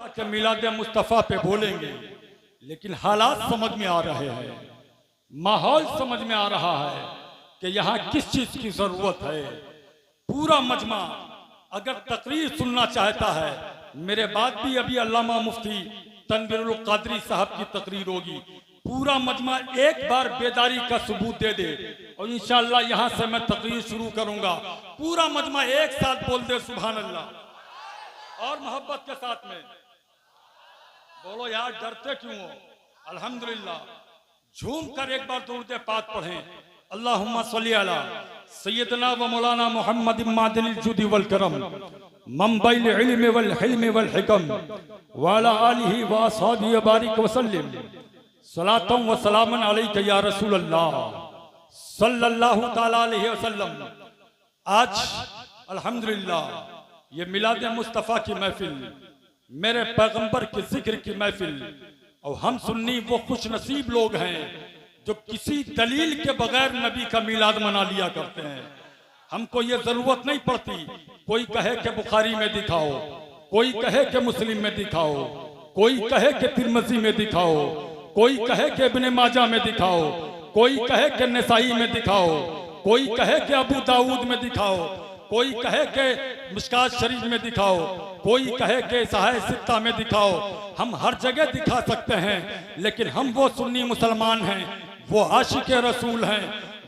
के मिलाद मुस्तफ़ा पे बोलेंगे, लेकिन हालात समझ में आ रहे हैं, माहौल समझ में आ रहा है कि यहाँ किस चीज की जरूरत है। पूरा मजमा अगर तकरीर सुनना चाहता है, मेरे बाद भी अभी अल्लामा मुफ्ती तनवीरुल कादरी साहब की तकरीर होगी। पूरा मजमा एक बार बेदारी का सबूत दे दे और इंशाअल्लाह यहाँ से मैं तकरीर शुरू करूंगा। पूरा मजमा एक साथ बोल दे सुभान अल्लाह और मोहब्बत के साथ में बोलो यार, डरते क्यों हो? अल्हम्दुलिल्लाह। झूम कर एक बार दुरूद पाक पढ़ें। अल्लाहुम्मा सल्ली अला सय्यदना व मौलाना मुहम्मद मादिनिल जुदी वल करम मंबइल इल्म वल हिल्म वल हिकम व अला आलिहि व असहाबिहि बारिक व सल्लिम सलातम व सलामन अलैका या रसूल अल्लाह सल्लल्लाहु तआला अलैहि वसल्लम। आज अल्हम्दुलिल्लाह ये मिलाद मुस्तफ़ा की महफिल, मेरे पैगंबर के जिक्र की महफिल, और हम सुन्नी वो खुश नसीब लोग हैं जो किसी दलील के बगैर नबी का मिलाद मना लिया करते हैं। हमको ये जरूरत नहीं पड़ती कोई कहे कि बुखारी में दिखाओ, कोई कहे कि मुस्लिम में दिखाओ, कोई कहे कि तिरमिज़ी में दिखाओ, कोई कहे कि इब्ने माजा में दिखाओ, कोई कहे कि नसाई में दिखाओ, कोई कहे कि अबू दाऊद में दिखाओ, कोई कहे कि मिशकात शरीफ में दिखाओ, कोई कहे कि सहाय सित्ता में दिखाओ। हम हर जगह दिखा सकते हैं, लेकिन हम वो सुन्नी मुसलमान हैं, वो आशिक रसूल हैं,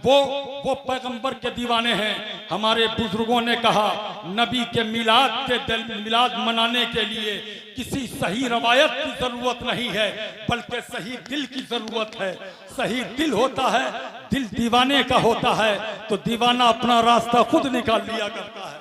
वो पैगंबर के दीवाने हैं। हमारे बुजुर्गों ने कहा नबी के मिलाद मनाने के लिए किसी सही रवायत की जरूरत नहीं है, बल्कि सही दिल की जरूरत है। सही दिल होता है, दिल दीवाने का होता है, तो दीवाना अपना रास्ता खुद निकाल लिया करता है।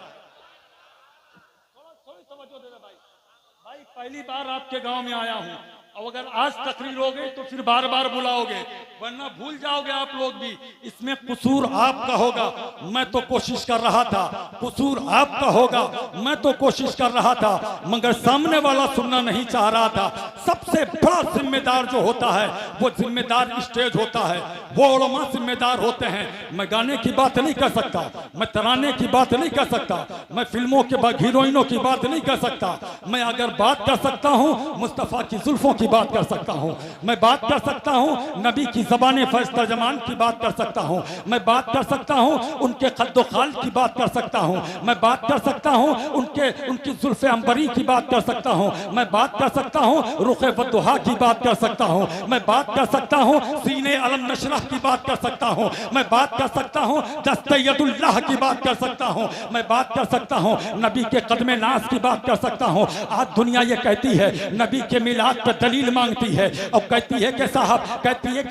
थोड़ी तवज्जो दे भाई, पहली बार आपके गांव में आया हूं, और अगर आज तकरीर हो गई तो फिर बार बार बुलाओगे, वरना भूल जाओगे आप लोग भी। इसमें कसूर आपका होगा, मैं तो कोशिश कर रहा था। कसूर आपका होगा, मैं तो कोशिश कर रहा था, मगर सामने वाला सुनना नहीं चाह रहा था। सबसे बड़ा जिम्मेदार जो होता है वो जिम्मेदार स्टेज होता है, वो उलमा जिम्मेदार होते हैं। मैं गाने की बात नहीं कर सकता, मैं तराने की बात नहीं कर सकता, मैं फिल्मों के हीरोइनों की बात नहीं कर सकता। मैं अगर बात कर सकता हूँ मुस्तफ़ा की जुल्फों की बात कर सकता हूँ, मैं बात कर सकता हूँ नबी की ज़बान फैज़ तर्जमान की बात कर सकता हूँ, मैं बात कर सकता हूँ उनके खद्दो खाल की बात कर सकता हूँ, मैं बात कर सकता हूँ उनकी जुल्फ़े अंबरी की बात कर सकता हूँ, मैं बात कर सकता हूँ रुखे वद्दुहा की बात कर सकता हूँ, मैं बात कर सकता हूँ सीने अलम नशरह की बात कर सकता हूँ, मैं बात कर सकता हूँ दस्ते यदुल्लाह की बात कर सकता हूँ, मैं बात कर सकता हूँ नबी के कदमे नाज की बात कर सकता हूँ। आज दुनिया ये कहती है नबी के मिलाद पर दलील मांगती है, और कहती है कि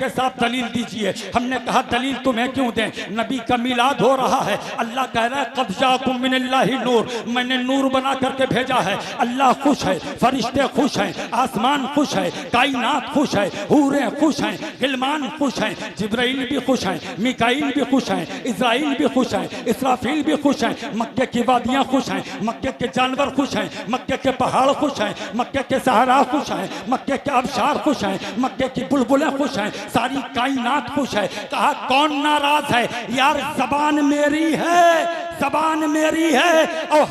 साहब दलील दीजिए। हमने कहा दलील तुम्हें क्यों दें, नबी का मिलाद हो रहा है। अल्लाह कह रहा है क़द जाअकुम मिनल्लाहि नूर, मैंने नूर बना करके भेजा है। अल्लाह खुश है, फरिश्ते खुश हैं, आसमान खुश है, कायनात खुश है, हूरें खुश हैं, गिलमान खुश हैं, जिब्राइल भी खुश हैं, मिकाइल भी खुश हैं, इज़राइल भी खुश हैं, इसराफील भी खुश हैं, मक्के की वादियाँ खुश हैं, मक्के के जानवर खुश हैं, मक्के के पहाड़ खुश हैं, मक्के के सहरा खुश हैं, मक्के के आबशार खुश हैं, मक्के की बुलबुलें खुश हैं, सारी कायनात खुश है। कहा कौन नाराज है? यार जबान मेरी है, जबान मेरी है, और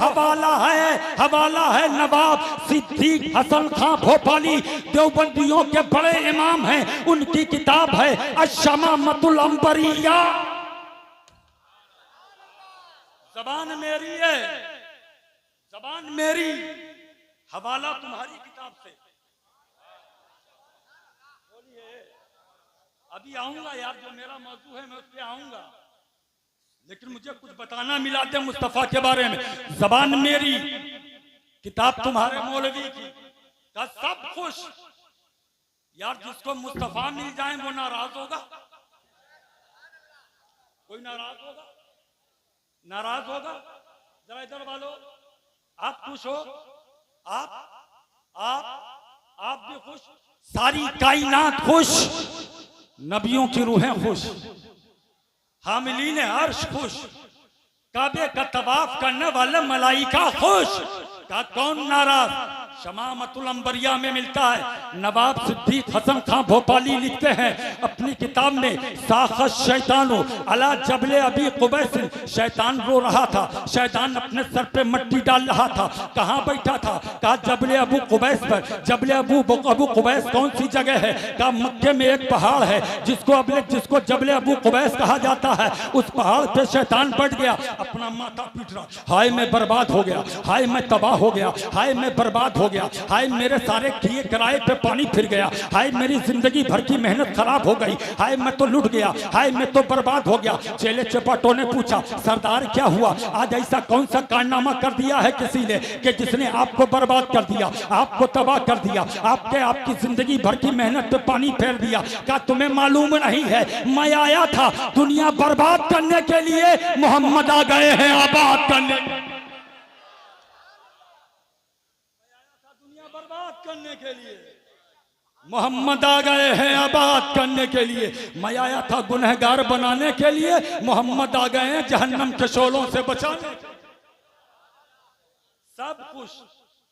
हवाला है नवाब सिद्दीक हसन खां भोपाली, देवबंदियों के बड़े इमाम हैं, उनकी किताब है अश्शमामतुल अंबरिया। जबान मेरी है, जबान मेरी, हवाला तुम्हारी किताब से। अभी आऊंगा यार, जो मेरा मौजू है मैं उस पर आऊंगा, लेकिन मुझे कुछ बताना मिलाद मुस्तफ़ा के बारे में। जबान मेरी, किताब तुम्हारे मौलवी की, का सब खुश। यार जिसको मुस्तफ़ा मिल जाए वो नाराज होगा? कोई नाराज होगा? नाराज होगा? जरा इधर वालो, आप खुश हो? आप भी खुश, सारी कायनात खुश, नबियों की रूहें खुश, हामिलीन अर्श खुश, काबे का तवाफ करने वाले मलाइका खुश। का कौन नाराज? शमामतुल अंबरिया में मिलता है। नवाब सिद्दीक हसन खां भोपाली लिखते हैं अपनी किताब में, साखत शैतानो अला जबले अबी कुबैस, शैतान रो रहा था, शैतान अपने सर पे मट्टी डाल रहा था। कहाँ बैठा था? कहा जबले अबू कुबैस पर। जबले अबू कुबैस कौन सी जगह है? कहा मक्के में एक पहाड़ है जिसको जबले अबू कुबैस कहा जाता है। उस पहाड़ पे शैतान बैठ गया, अपना माथा पीट रहा, हाय मैं बर्बाद हो गया, हाय मैं तबाह हो गया, हाय मैं बर्बाद हो गया, हाय मेरे सारे किए किराए पे पानी फिर गया, हाय मेरी जिंदगी भर की मेहनत खराब हो गई, हाय मैं तो लुट गया, हाय मैं तो बर्बाद हो गया। चेले चपाटों ने पूछा, सरदार क्या हुआ? आज ऐसा कौन सा कारनामा कर दिया है किसी ने कि जिसने आपको बर्बाद कर दिया, आपको तबाह कर दिया, आपकी जिंदगी भर की मेहनत पे पानी फेर दिया? क्या तुम्हें मालूम नहीं है मैं आया था दुनिया बर्बाद करने के लिए, मोहम्मद आ गए हैं आबाद करने। दुनिया बर्बाद करने के लिए मोहम्मद आ गए हैं आबाद करने के लिए। मैं आया था गुनहगार बनाने के लिए, मोहम्मद आ गए हैं जहन्नम के शोलों से बचाने। सब कुछ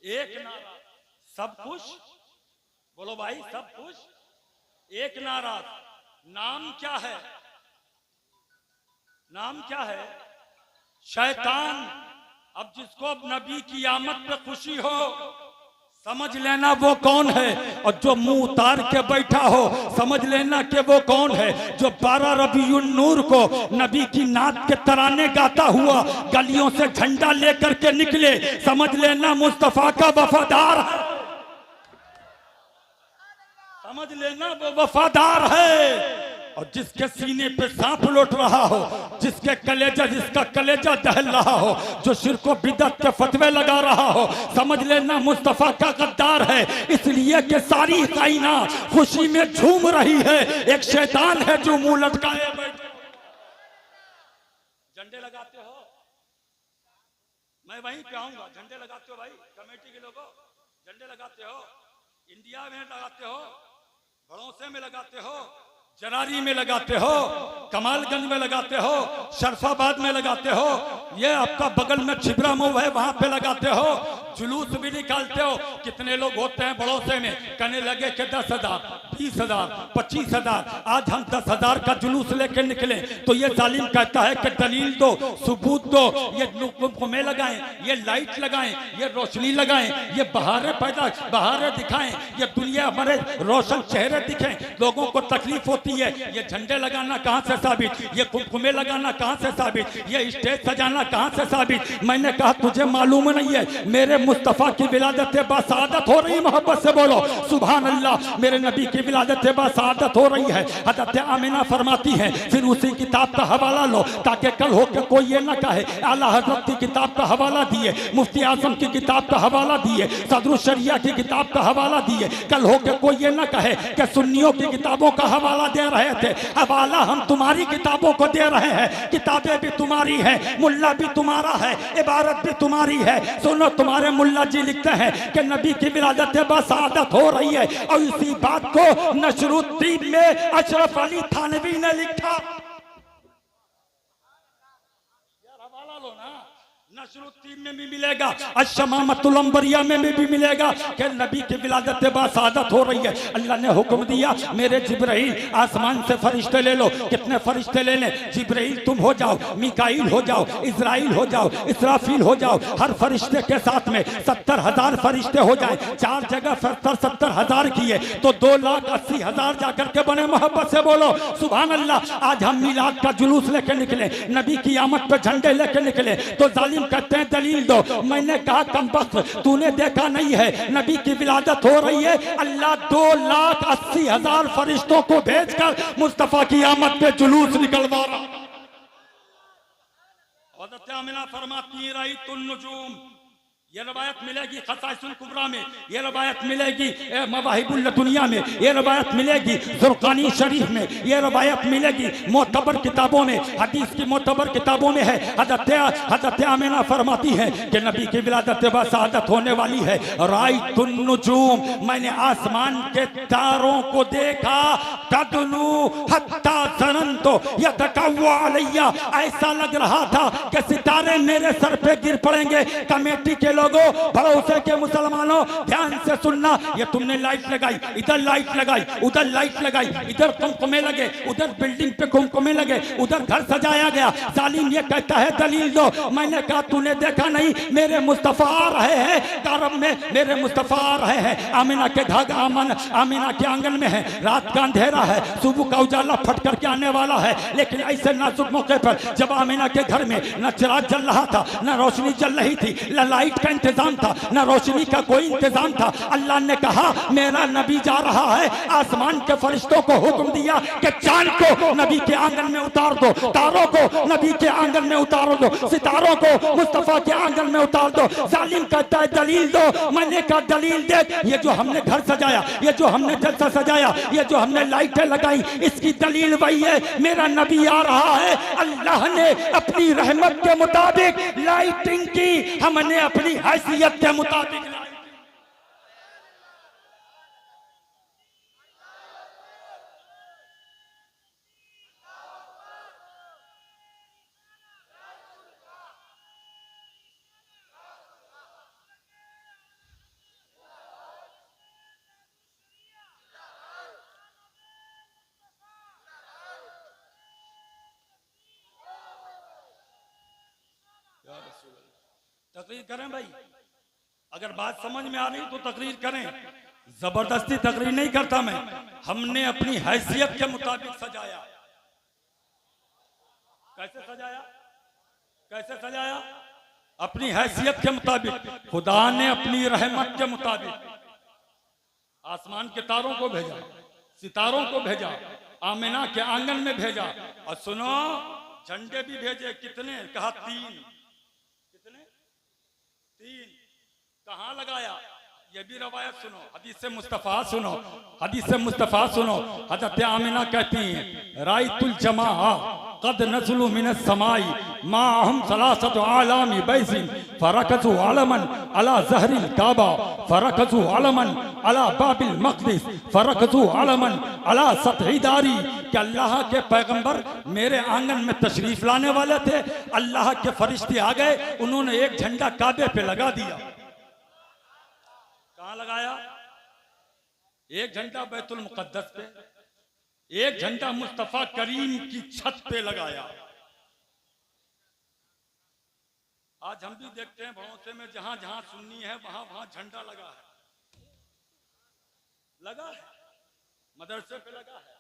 एक नारा, सब कुछ बोलो भाई, सब कुछ एक नारा। नाम क्या है? नाम क्या है? शैतान। अब जिसको अब नबी की आमद पे खुशी हो, समझ लेना वो कौन है। और जो मुंह उतार के बैठा हो, समझ लेना कि वो कौन है। जो 12 रबीउन नूर को नबी की नात के तराने गाता हुआ गलियों से झंडा लेकर के निकले, समझ लेना मुस्तफा का वफादार है, समझ लेना वो वफादार है। और जिसके सीने पे सांप लौट रहा हो, जिसका कलेजा दहल रहा हो, जो शिर्क व बिदअत के फतवे लगा रहा हो, समझ लेना मुस्तफा का गद्दार है। इसलिए कि सारी कायनात खुशी में झूम रही है, एक शैतान है जो मुंह लटकाए बैठे। झंडे लगाते हो? मैं वहीं पे आऊंगा। झंडे लगाते हो भाई? कमेटी के लोगों झंडे लगाते हो? इंडिया में लगाते हो, भड़ोसे में लगाते हो, जरारी में लगाते हो, कमालगंज में लगाते हो, शरफाबाद में लगाते हो, ये आपका बगल में छिबरा मुंह है वहां पे लगाते हो, जुलूस भी निकालते हो। कितने लोग होते हैं बड़ोसे में, कहने लगे कि 10,000, 20,000, 25,000, आज हम 10,000 का जुलूस लेके निकले। तो ये जालिम कहता है कि दलील दो, सबूत दो, ये में लगाएं, ये लाइट लगाएं, ये रोशनी लगाएं, ये बहारें दिखाएं, ये दुनिया हमारे रोशन चेहरे दिखें, लोगों को तकलीफ होती है। ये झंडे लगाना कहां से साबित? ये कुमकुमे लगाना कहां से साबित? ये स्टेज सजाना कहां से साबित? मैंने कहा तुझे मालूम नहीं है, मेरे मुस्तफा की विलादत बासादत हो रही। मोहब्बत से बोलो सुभान अल्लाह। मेरे नबी की विलादत बासादत हो रही है। हज़रत आमिना फरमाती हैं, फिर उसी किताब का हवाला लो ताकि कल हो के कोई ये ना कहे आला हजरत की किताब का हवाला दिए, मुफ्ती आजम की किताब का हवाला दिए, सदरुल शरिया की किताब का हवाला दिए, कल हो के कोई ये ना कहे कि सुन्नियों की किताबों का हवाला दे रहे थे। हवाला हम तुम्हारी किताबों को दे रहे हैं, किताबें भी तुम्हारी हैं, मुल्ला भी तुम्हारा है, इबारत भी तुम्हारी है। सुनो, तुम्हारे मुल्ला जी लिखते हैं कि नबी की विलादत बासादत हो रही है, और इसी बात को नशरुद्दीन में अशरफ अली थानवी ने लिखा। यार हवाला लो ना, नशरुद्दीन में भी मिलेगा, अशमामतुल अंबरिया में भी मिलेगा कि नबी की विलादत बासादत हो रही है। अल्लाह ने हुक्म दिया, मेरे जिब्राइल आसमान से फरिश्ते ले लो। कितने फरिश्ते ले लें? जिब्राइल तुम हो जाओ, मिकाईल हो जाओ, इजराइल हो जाओ, इसराफील हो जाओ। हर फरिश्ते के साथ में 70,000 फरिश्ते हो जाए। 4 जगह 70,000 किए तो 2,80,000 जाकर के बने। मोहब्बत से बोलो सुभान अल्लाह। आज हम मिलाद का जुलूस लेके निकले, नबी की आमद पे झंडे लेके निकले, तो जालिम कहते हैं दलील दो। मैंने कहा कमबख्त, तूने देखा नहीं है नबी की विलादत हो रही है, अल्लाह 2,80,000 फरिश्तों को भेजकर मुस्तफा की आमद पे जुलूस निकलवा रहा। हज़रत आमिना फरमाती हैं, राइतुन नुजूम, ये रवायत मिलेगी खसाइसुल कुबरा में, ये रवायत मिलेगी मवाहिबुल दुनिया में, ये रवायत मिलेगी ज़ुरक़ानी शरीफ में, ये रवायत मिलेगी मोतबर किताबों में, हदीस की मोतबर किताबों में है। हज़रत आमिना फरमाती है कि नबी की विलादत बासादत होने वाली है। राइतुन नुजूम, मैंने आसमान के तारों को देखा, तदनु हत्ता ज़ननतु यतकव्वा अलैया, ऐसा लग रहा था कि सितारे मेरे सर पे गिर पड़ेंगे। कमेटी के लोगों, भरोसे के मुसलमानों, ध्यान से सुनना। ये तुमने लाइट लगाई, इधर लाइट लगाई, उधर लाइट लगाई, इधर कुमकुमे लगे, उधर बिल्डिंग पे कुमकुमे लगे, उधर घर सजाया गया। जालिम ये कहता है दलील दो। मैंने कहा तूने देखा नहीं, मेरे मुस्तफा आ रहे हैं कारब में, मेरे मुस्तफा आ रहे हैं। आमिना के घर, आमिना के आंगन में है, रात का अंधेरा है, सुबह का उजाला फट करके आने वाला है। लेकिन ऐसे नाजुक मौके पर जब आमिना के घर में न चिराग जल रहा था, न रोशनी जल रही थी, न लाइट का इंतजाम था, न रोशनी का कोई इंतजाम था, अल्लाह ने कहा मेरा नबी जा रहा है। आसमान के फरिश्तों को हुक्म दिया कि चांद को नबी के आंगन में उतार दो, तारों को नबी के आंगन में उतार दो, सितारों को मुस्तफा के आंगन में उतार दो। जालिम कहता है दलील दो। मैंने कहा दलील दे। ये जो हमने घर सजाया, ये जो हमने जलसा सजाया, ये जो हमने लाइटें लगाई, इसकी दलील वही है, मेरा नबी आ रहा है। अल्लाह ने अपनी रहमत के मुताबिक लाइटिंग की, हमने अपनी हैसियत के मुताबिक। तकरीर करें भाई, अगर बात समझ में आ रही तो तकरीर करें। जबरदस्ती तकरीर नहीं करता मैं, हमने अपनी हैसियत के मुताबिक सजाया। कैसे सजाया? कैसे सजाया? अपनी हैसियत के मुताबिक। खुदा ने अपनी रहमत के मुताबिक आसमान के तारों को भेजा, सितारों को भेजा, आमिना के आंगन में भेजा। और सुनो, झंडे भी भेजे। कितने? कहा 3। कितने? 3। कहां लगाया? ये भी रवायत सुनो, हदीस से मुस्तफा सुनो, हदीस से मुस्तफा सुनो। हज़रत आमिना कहती हैं राइतुल जमाआ कद नज़लु मिनस समाई माहम सलासत आलामी बैसिन फरकतु आलमन अला ज़हरिल काबा फरकतु आलमन अला बाबिल मक़दिस फरकतु आलमन अला सतही दारी। कि अल्लाह के पैगंबर मेरे आंगन में तशरीफ लाने वाले थे, अल्लाह के फरिश्ते आ गए, उन्होंने एक झंडा काबे पे लगा दिया। कहां लगाया? एक झंडा बैतुल मुक़द्दस पे, एक झंडा मुस्तफा करीम की छत पे लगाया। आज हम भी देखते हैं भरोसे में जहां जहां सुन्नी है वहां वहां झंडा लगा है, लगा है, मदरसे पे लगा है,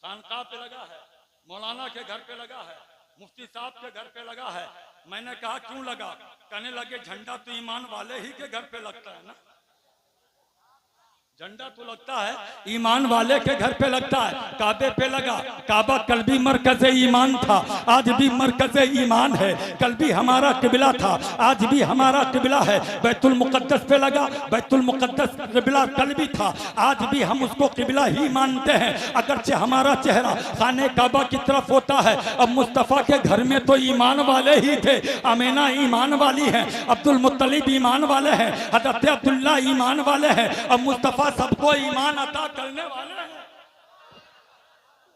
खानका पे लगा है, मौलाना के घर पे लगा है, मुफ्ती साहब के घर पे लगा है। मैंने कहा क्यों लगा? कहने लगे झंडा तो ईमान वाले ही के घर पे लगता है ना, झंडा तो लगता है ईमान वाले के घर पे लगता है। काबे पे लगा, काबा कल भी मरकज़े ईमान था, आज भी मरकज़े ईमान है। कल भी हमारा किबला था, आज भी हमारा किबला है। बैतुल मुक़द्दस पे लगा, बैतुल मुक़द्दस किबला कल भी था, आज भी हम उसको किबला ही मानते हैं। अगरचे हमारा चेहरा खाने काबा की तरफ होता है। अब मुस्तफ़ा के घर में तो ईमान वाले ही थे। आमिना ईमान वाली है, अब्दुल मुत्तलिब ईमान वाले हैं, हज़रत अब्दुल्ला ईमान वाले हैं। अब मुस्तफ़ा सबको ईमान अता करने वाले हैं,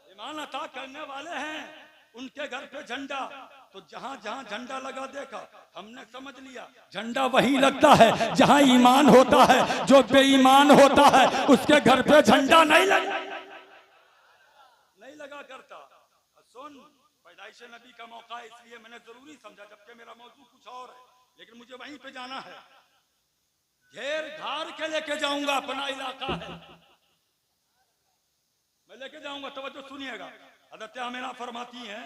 ईमान अता करने वाले हैं। उनके घर पे झंडा, तो जहां जहां झंडा लगा देखा, हमने समझ लिया झंडा वहीं लगता है जहां ईमान होता है। जो बेईमान होता है उसके घर पे झंडा नहीं लगा करता। सुन, पैदाइश नबी का मौका, इसलिए मैंने जरूरी समझा, जबकि मेरा मौजू कुछ और है, लेकिन मुझे वहीं पे जाना है। घेर घार के लेके जाऊंगा, अपना इलाका है, मैं लेके जाऊंगा। तवज्जो सुनिएगा। हज़रत आमिना फरमाती हैं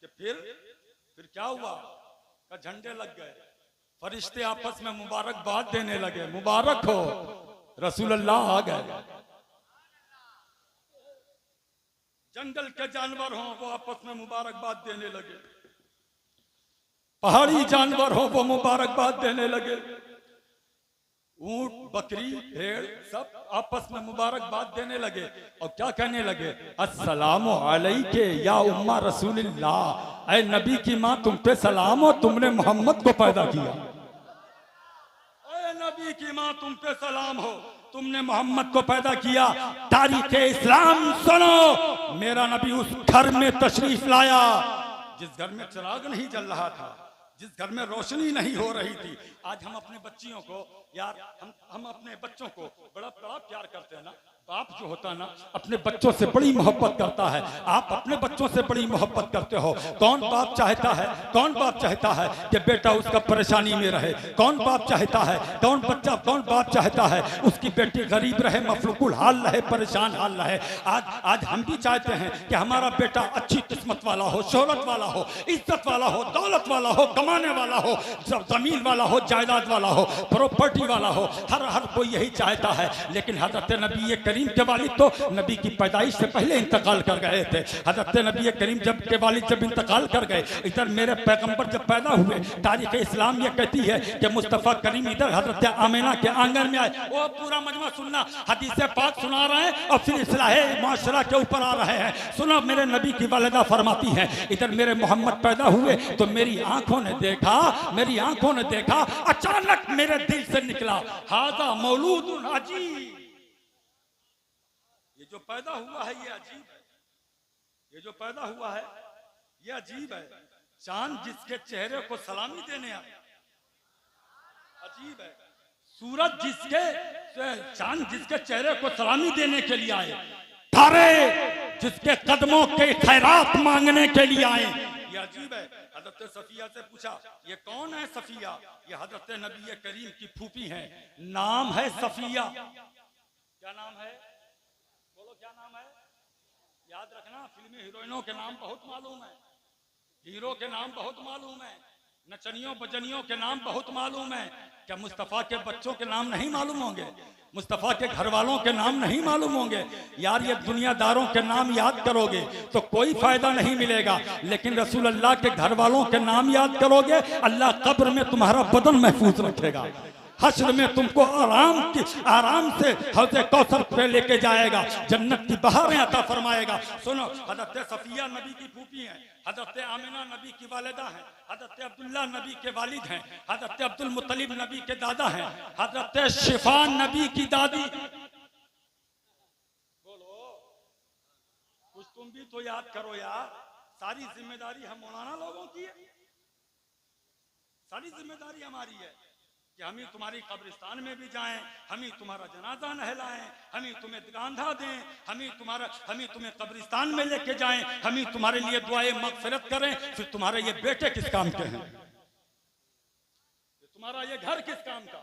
कि फिर क्या हुआ? का झंडे लग गए, फरिश्ते आपस में मुबारकबाद देने लगे, मुबारक हो रसूलुल्लाह आ गए। जंगल के जानवर हो वो आपस में मुबारकबाद देने लगे, पहाड़ी जानवर हो वो मुबारकबाद देने लगे, ऊंट, बकरी, भेड़ सब आपस में मुबारकबाद देने लगे। और क्या कहने लगे? अस्सलामु अलैके या उम्मा रसूलिल्लाह, ऐ नबी की माँ तुम पे सलाम हो, तुमने मोहम्मद को पैदा किया। ऐ नबी की माँ तुम पे सलाम हो, तुमने मोहम्मद को पैदा किया। तारीख इस्लाम सुनो, मेरा नबी उस घर में तशरीफ लाया जिस घर में चिराग नहीं जल रहा था, जिस घर में रोशनी नहीं हो रही थी, आज हम अपने बच्चियों को यार हम अपने बच्चों को बड़ा बड़ा प्यार करते हैं ना। बाप जो होता है ना अपने बच्चों से बड़ी मोहब्बत करता है। आप अपने बच्चों से बड़ी मोहब्बत करते हो। कौन बाप चाहता है, कौन बाप चाहता है कि बेटा उसका परेशानी में रहे? कौन बाप चाहता है, कौन बाप चाहता है उसकी बेटी गरीब रहे, मफलूकुल हाल रहे, परेशान हाल रहे? आज हम भी चाहते हैं कि हमारा बेटा अच्छी किस्मत वाला हो, शोहरत वाला हो, इज्जत वाला हो, दौलत वाला हो, कमाने वाला हो, जमीन वाला हो, जायदाद वाला हो, प्रॉपर्टी वाला हो। हर कोई यही चाहता है। लेकिन हजरत नबी करीम के वालिद तो नबी की पैदाइश से पहले इंतकाल कर गए थे। हजरत नबी करीम के वालिद जब इंतकाल कर गए, इधर मेरे पैगंबर जब पैदा हुए, तारीख इस्लाम ये कहती है कि मुस्तफ़ा करीम इधर हजरत आमिना के आंगन में आए। वो पूरा मजमा सुनना, हदीस पाक सुना रहे हैं और फिर इस्लाह माशरा के ऊपर आ रहे हैं। सुनो, मेरे नबी की वालिदा फरमाती हैं, इधर मेरे मोहम्मद पैदा हुए तो मेरी आंखों ने देखा, अचानक मेरे दिल से निकला, हाजा मौलूदुन अजीब, ये जो पैदा हुआ है ये अजीब है, ये जो पैदा हुआ है ये अजीब है। चांद जिसके चेहरे को सलामी देने आए, अजीब है। सूरज चांद जिसके चेहरे को सलामी देने के लिए आए, तारे जिसके कदमों के खैरात मांगने के लिए आए, ये अजीब है। हजरत सफिया से पूछा, ये कौन है सफिया? ये हजरत नबी करीम की फूफी है, नाम है सफिया। क्या नाम है? बोलो क्या नाम है? याद रखना, फिल्मी हीरोइनों के नाम बहुत मालूम है, हीरो के नाम बहुत मालूम है, नचनियों बजनियों के नाम बहुत मालूम है। क्या मुस्तफ़ा के बच्चों के नाम नहीं मालूम होंगे? मुस्तफ़ा के घर वालों के नाम नहीं मालूम होंगे? यार ये दुनियादारों के नाम याद करोगे तो कोई फायदा नहीं मिलेगा, लेकिन रसूल अल्लाह के घर वालों के नाम याद करोगे, अल्लाह कब्र में तुम्हारा बदन महफूज रखेगा, हश्र में तुमको आराम से हौज़े कौसर पे लेके जाएगा, जन्नत की बहारें अता फरमाएगा। सुनो, हज़रत सफिया नबी की फूफी हैं, हज़रत आमिना नबी की वालिदा हैं, हज़रत अब्दुल्ला नबी के वालिद हैं, हज़रत अब्दुल मुत्तलिब नबी के दादा हैं, हज़रत शिफा नबी की दादी। बोलो कुछ तुम भी तो याद करो यार, सारी जिम्मेदारी हम मौलाना लोगों की है, सारी जिम्मेदारी हमारी है कि हम ही तुम्हारी कब्रिस्तान में भी जाएं, हम ही तुम्हारा जनाजा नहलाएं, हम ही तुम्हें गांधा दें, हम ही तुम्हें कब्रिस्तान में लेके जाएं, हम ही तुम्हारे लिए दुआए मगफिरत करें। फिर तुम्हारे ये बेटे किस काम के हैं? तुम्हारा ये घर किस काम का?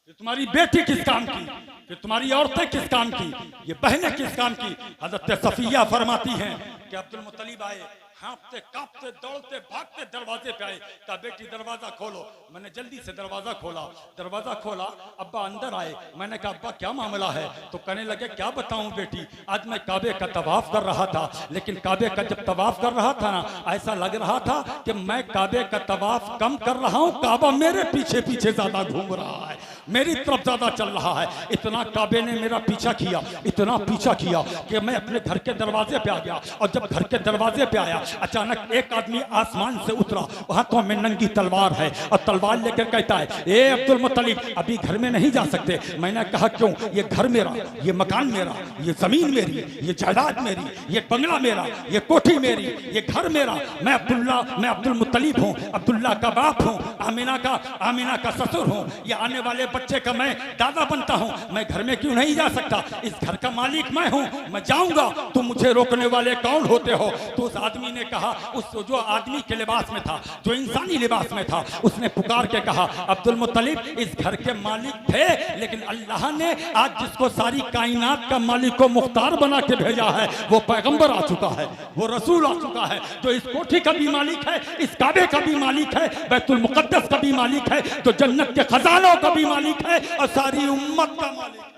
फिर तुम्हारी बेटी किस काम की? फिर तुम्हारी औरतें किस काम की? ये बहनें किस काम की? हज़रत सफिया फरमाती हैं कि अब्दुल मुत्तलिब आए, हाँफते कांपते दौड़ते भागते दरवाजे पे आए, कहा बेटी दरवाजा खोलो। मैंने जल्दी से दरवाजा खोला, अब्बा अंदर आए। मैंने कहा अब्बा क्या मामला है? तो कहने लगे क्या बताऊं बेटी, आज मैं काबे का तवाफ कर रहा था, लेकिन काबे का जब तवाफ कर रहा था ना, ऐसा लग रहा था कि मैं काबे का तवाफ कम कर रहा हूं, काबा मेरे पीछे पीछे ज्यादा घूम रहा है, मेरी तरफ ज्यादा चल रहा है। इतना काबे ने मेरा पीछा किया, इतना पीछा किया कि मैं अपने घर के दरवाजे पे आ गया। और जब घर के दरवाजे पे आया, अचानक एक आदमी आसमान से उतरा, हाथों में नंगी तलवार है और तलवार लेकर कहता है, ए अब्दुल मुत्तलिब अभी घर में नहीं जा सकते। मैंने कहा क्यों? ये घर मेरा, ये मकान मेरा, ये जमीन मेरी, ये जायदाद मेरी, ये बंगला मेरा, ये कोठी मेरी, ये घर मेरा। मैं अब्दुल मुत्तलिब हूँ, अब्दुल्ला का बाप हूँ, आमिना का ससुर हूँ, ये आने वाले बच्चे का मैं दादा बनता हूँ। मैं घर में क्यों नहीं जा सकता? इस घर का मालिक मैं हूँ, मैं जाऊंगा। तुम मुझे रोकने वाले कौन होते हो? तो उस आदमी ने कहा, उस जो आदमी के लिबास में था, जो इंसानी लिबास में था, उसने पुकार के कहा, अब्दुल मुत्तलिब इस घर के मालिक थे, लेकिन अल्लाह ने आज जिसको सारी कायनात का मालिक को मुख्तार बना के भेजा है, वो पैगंबर आ चुका है, वो रसूल आ चुका है, जो इस कोठी का भी मालिक है, इस काबे का भी मालिक है, बैतुल मुकद्दस का भी मालिक है, जो जन्नत के खजानों का भी मालिक है और सारी उम्मत का मालिक है।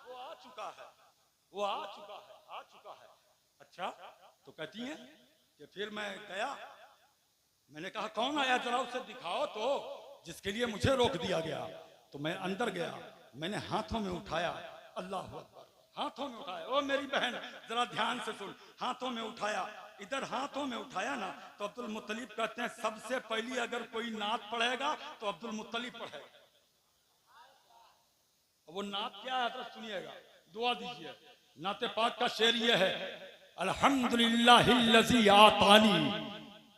वो आ चुका है, वो आ चुका है। अच्छा, तो कहती हैं कि फिर मैं गया, मैंने कहा कौन आया, जरा उसे दिखाओ तो, जिसके लिए मुझे रोक दिया गया। तो मैं अंदर गया, मैंने हाथों में उठाया, अल्लाह अकबर, हाथों में उठाया। ओ मेरी बहन जरा ध्यान से सुन, हाथों में उठाया, इधर हाथों में उठाया ना, तो अब्दुल मुत्तलिब कहते हैं सबसे पहली अगर कोई नात पढ़ेगा तो अब्दुल मुत्तलिब पढ़ेगा। वो नात क्या है तो सुनिएगा, दुआ दीजिए। नाते पाक का शेर ये है, अल्हम्दुलिल्लाहिल्लज़ी आतानी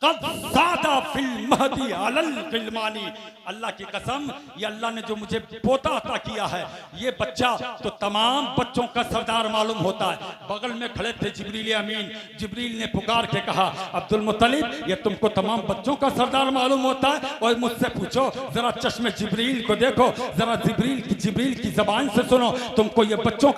कद ज़ादा फिल महदी अलल गिलमानी। अल्लाह की कसम, ये अल्लाह ने जो मुझे पोता अता किया है, ये बच्चा तो तमाम बच्चों का सरदार मालूम होता है। बगल में खड़े थे जिब्रील अमीन। जिब्रील ने पुकार के कहा, अब्दुल मुत्तलिब, ये तुमको तमाम बच्चों का सरदार मालूम होता है? और मुझसे पूछो जरा, चश्मे जिब्रील को देखो जरा, जिब्रील की जबान से सुनो, तुमको ये बच्चों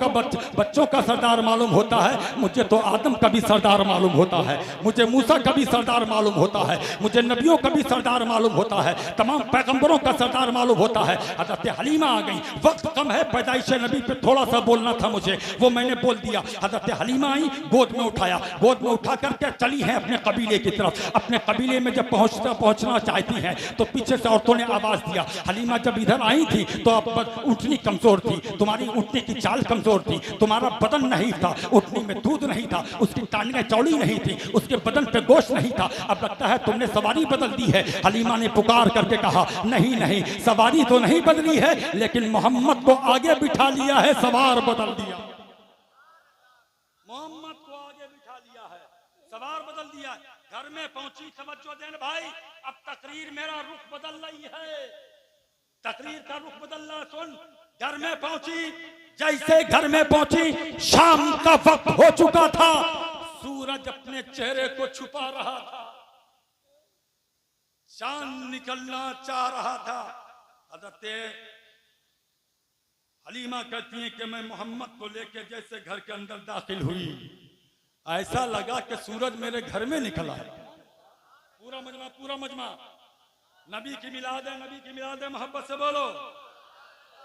का सरदार मालूम होता है? मुझे तो आदम का भी सरदार मालूम होता है, मुझे मूसा का भी सरदार मालूम होता है, मुझे नबियों का भी सरदार मालूम होता है, तमाम पैगंबरों का सरदार मालूम होता है। हजरत हलीमा आ गई। वक्त कम है, पैदाइश नबी पे थोड़ा सा बोलना था मुझे, वो मैंने बोल दिया। हजरत हलीमा आई, गोद में उठाया, गोद में उठा करके चली हैं अपने कबीले की तरफ। अपने कबीले में जब पहुंचना चाहती हैं तो पीछे से औरतों ने आवाज दिया। हलीमा जब इधर आई थी तो अब उठनी कमजोर थी, तुम्हारी उठने की चाल कमजोर थी, तुम्हारा बदन नहीं था, उठनी में दूध नहीं था, उसकी टांगें चौड़ी नहीं थी, उसके बदन पे गोश्त नहीं था। अब लगता है तुमने सवारी बदल दी है। हलीमा ने पुकार करके कहा, नहीं नहीं, सवारी तो नहीं बदली है, लेकिन मोहम्मद को आगे बिठा लिया है, सवार बदल दिया। मोहम्मद को आगे बिठा लिया है, सवार बदल दिया है। घर में पहुंची, तवज्जो देना भाई, अब तकरीर मेरा रुख बदल रही है, तकरीर का रुख बदल रहा। सुन, घर में पहुंची, जैसे घर में पहुंची शाम का वक्त हो चुका था, सूरज अपने चेहरे को छुपा रहा था, चांद निकलना चाह रहा था। हज़रत हलीमा कहती हैं कि मैं मोहम्मद को लेकर जैसे घर के अंदर दाखिल हुई, ऐसा लगा कि सूरज मेरे घर में निकला। पूरा मजमा नबी की मिलाद है, नबी की मिलाद है, मोहब्बत से बोलो।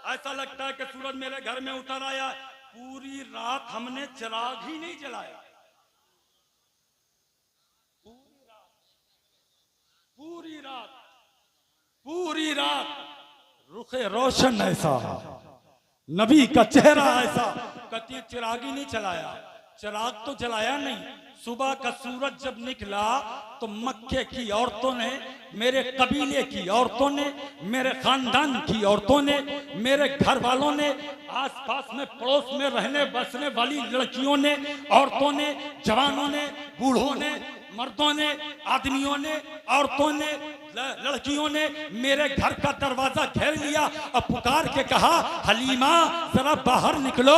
ऐसा लगता है कि सूरज मेरे घर में उतर आया। पूरी रात हमने चिराग ही नहीं जलाया, पूरी रात रुखे रोशन ऐसा, नबी का चेहरा ऐसा। कहती है चिराग ही नहीं चलाया। चिराग तो जलाया नहीं। सुबह का सूरज जब निकला तो मक्के की औरतों ने, मेरे कबीले की औरतों ने, मेरे खानदान की औरतों ने, मेरे घर वालों ने, आसपास में पड़ोस में रहने बसने वाली लड़कियों ने, औरतों ने, जवानों ने, बूढ़ों ने, मर्दों ने, आदमियों ने, औरतों ने, लड़कियों ने मेरे घर का दरवाजा घेर लिया और पुकार के कहा, हलीमा जरा बाहर निकलो,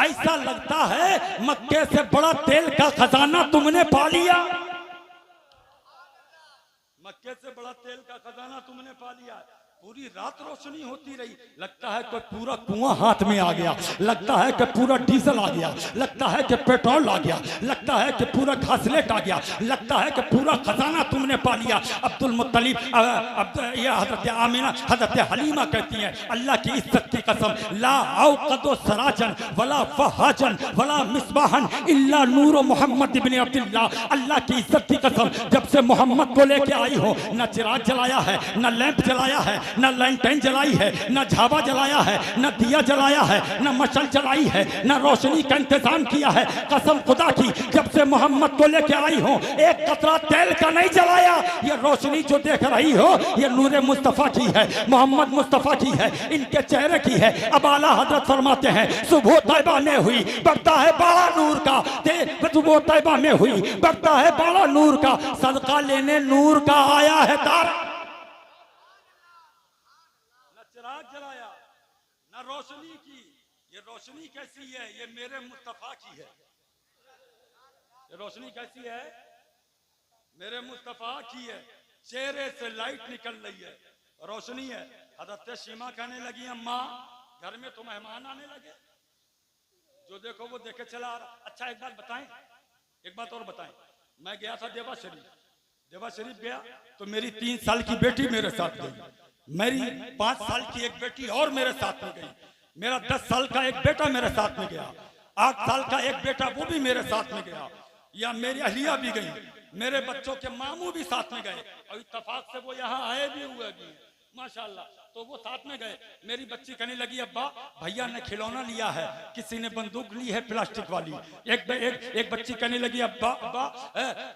ऐसा लगता है मक्के से बड़ा तेल का खजाना तुमने पा लिया, मक्के से बड़ा तेल का खजाना तुमने पा लिया। पूरी रात रोशनी होती रही। लगता है कि पूरा कुआं हाथ में आ गया, लगता है कि पूरा डीजल आ गया, लगता है कि पेट्रोल आ गया, लगता है कि पूरा घासलेट आ गया, लगता है कि पूरा खजाना तुमने पा लिया। अब्दुल मुत्तलिब, या हजरत आमिना, हजरत हलीमा कहती हैं, अल्लाह की इज्जत की कसम, ला औक़दो सराजन वला फहाजन वला मिसबाहन इल्ला नूर मोहम्मद इब्न अब्दुल्लाह। अल्लाह की इज्जत की कसम, जब से मोहम्मद को लेके आई हो, न चिराग जलाया है, न लैंप जलाया है, न लैंटेन जलाई है, न झावा जलाया है, न दिया जलाया है, न मशल जलाई है, न रोशनी का इंतजाम किया है। कसम खुदा की, जब से मोहम्मद को लेके आई हो, एक कतरा तेल का नहीं जलाया। ये रोशनी जो देख रही हो, ये नूरे मुस्तफा की है, मोहम्मद मुस्तफा की है, इनके चेहरे की है। अब आला हजरत फरमाते हैं, सुबह तैबा में हुई, बढ़ता है बड़ा नूर का, सुबह तैबा में हुई, बढ़ता है बड़ा नूर का, सदका लेने नूर का आया है तारा। जलाया ना रोशनी की। ये रोशनी कैसी है? ये मेरे मुस्तफा की है। ये रोशनी कैसी है? मेरे मुस्तफा की है। चेहरे से लाइट निकल रही है, रोशनी है। हज़रत शीमा कहने लगी, अम्मा घर में तो मेहमान आने लगे, जो देखो वो देखे चला आ रहा। अच्छा एक बात बताएं, एक बात और बताएं। मैं गया था देवा शरीफ गया तो मेरी 3 साल की बेटी मेरे साथ गई, मेरी 5 साल की एक बेटी और मेरे साथ में गई, मेरा 10 साल का एक बेटा मेरे साथ में गया, 8 साल का एक बेटा वो भी मेरे साथ में गया, या मेरी अहलिया भी गई, मेरे बच्चों के मामू भी साथ में गए, और इत्तेफाक से वो यहाँ आए भी हुए भी, माशाल्लाह। तो वो साथ में गए। मेरी बच्ची कहने लगी अब्बा भैया ने खिलौना लिया है, किसी ने बंदूक ली है प्लास्टिक वाली। एक बच्ची कहने लगी अब्बा अब्बा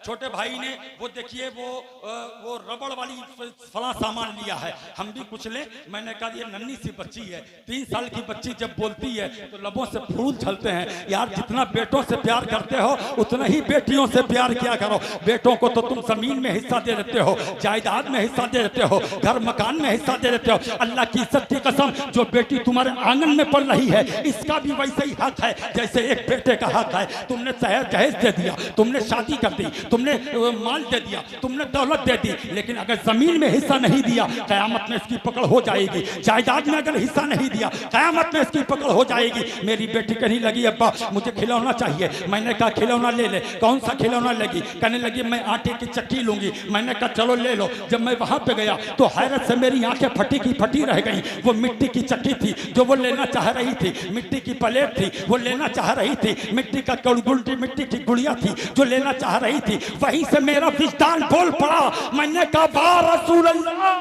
छोटे भाई ने वो देखिए वो रबड़ वाली फला सामान लिया है, हम भी कुछ लें। मैंने कहा ये नन्ही सी बच्ची है, 3 साल की बच्ची जब बोलती है तो लबों से फूल छलते हैं। यार जितना बेटों से प्यार करते हो उतना ही बेटियों से प्यार किया करो। बेटों को तो तुम जमीन में हिस्सा दे देते हो, जायदाद में हिस्सा दे देते हो, घर मकान में हिस्सा दे देते हो। अल्लाह की इज्जत की कसम, जो बेटी तुम्हारे आंगन में पल रही है इसका भी वैसे ही हक है जैसे एक बेटे का हक है। तुमने दहेज दे दिया, तुमने शादी कर दी, तुमने माल दे दिया, तुमने दौलत दे दी, लेकिन अगर जमीन में हिस्सा नहीं दिया कयामत में इसकी पकड़ हो जाएगी। जायदाद में अगर हिस्सा नहीं दिया कयामत में इसकी पकड़ हो जाएगी। मेरी बेटी कहने लगी अब्बा मुझे खिलौना चाहिए। मैंने कहा खिलौना ले ले। कौन सा खिलौना लेगी? कहने लगी मैं आटे की चक्की लूंगी। मैंने कहा चलो ले लो। जब मैं वहां पे गया तो हैरत से मेरी आंखें फटी की फटी रह गई। वो मिट्टी की चक्की थी जो वो लेना चाह रही थी, मिट्टी की प्लेट थी वो लेना चाह रही थी, मिट्टी का गुलटी मिट्टी की गुड़िया थी जो लेना चाह रही थी। वहीं से मेरा विजदान बोल पड़ा। मैंने कहा बा रसूल अल्लाह,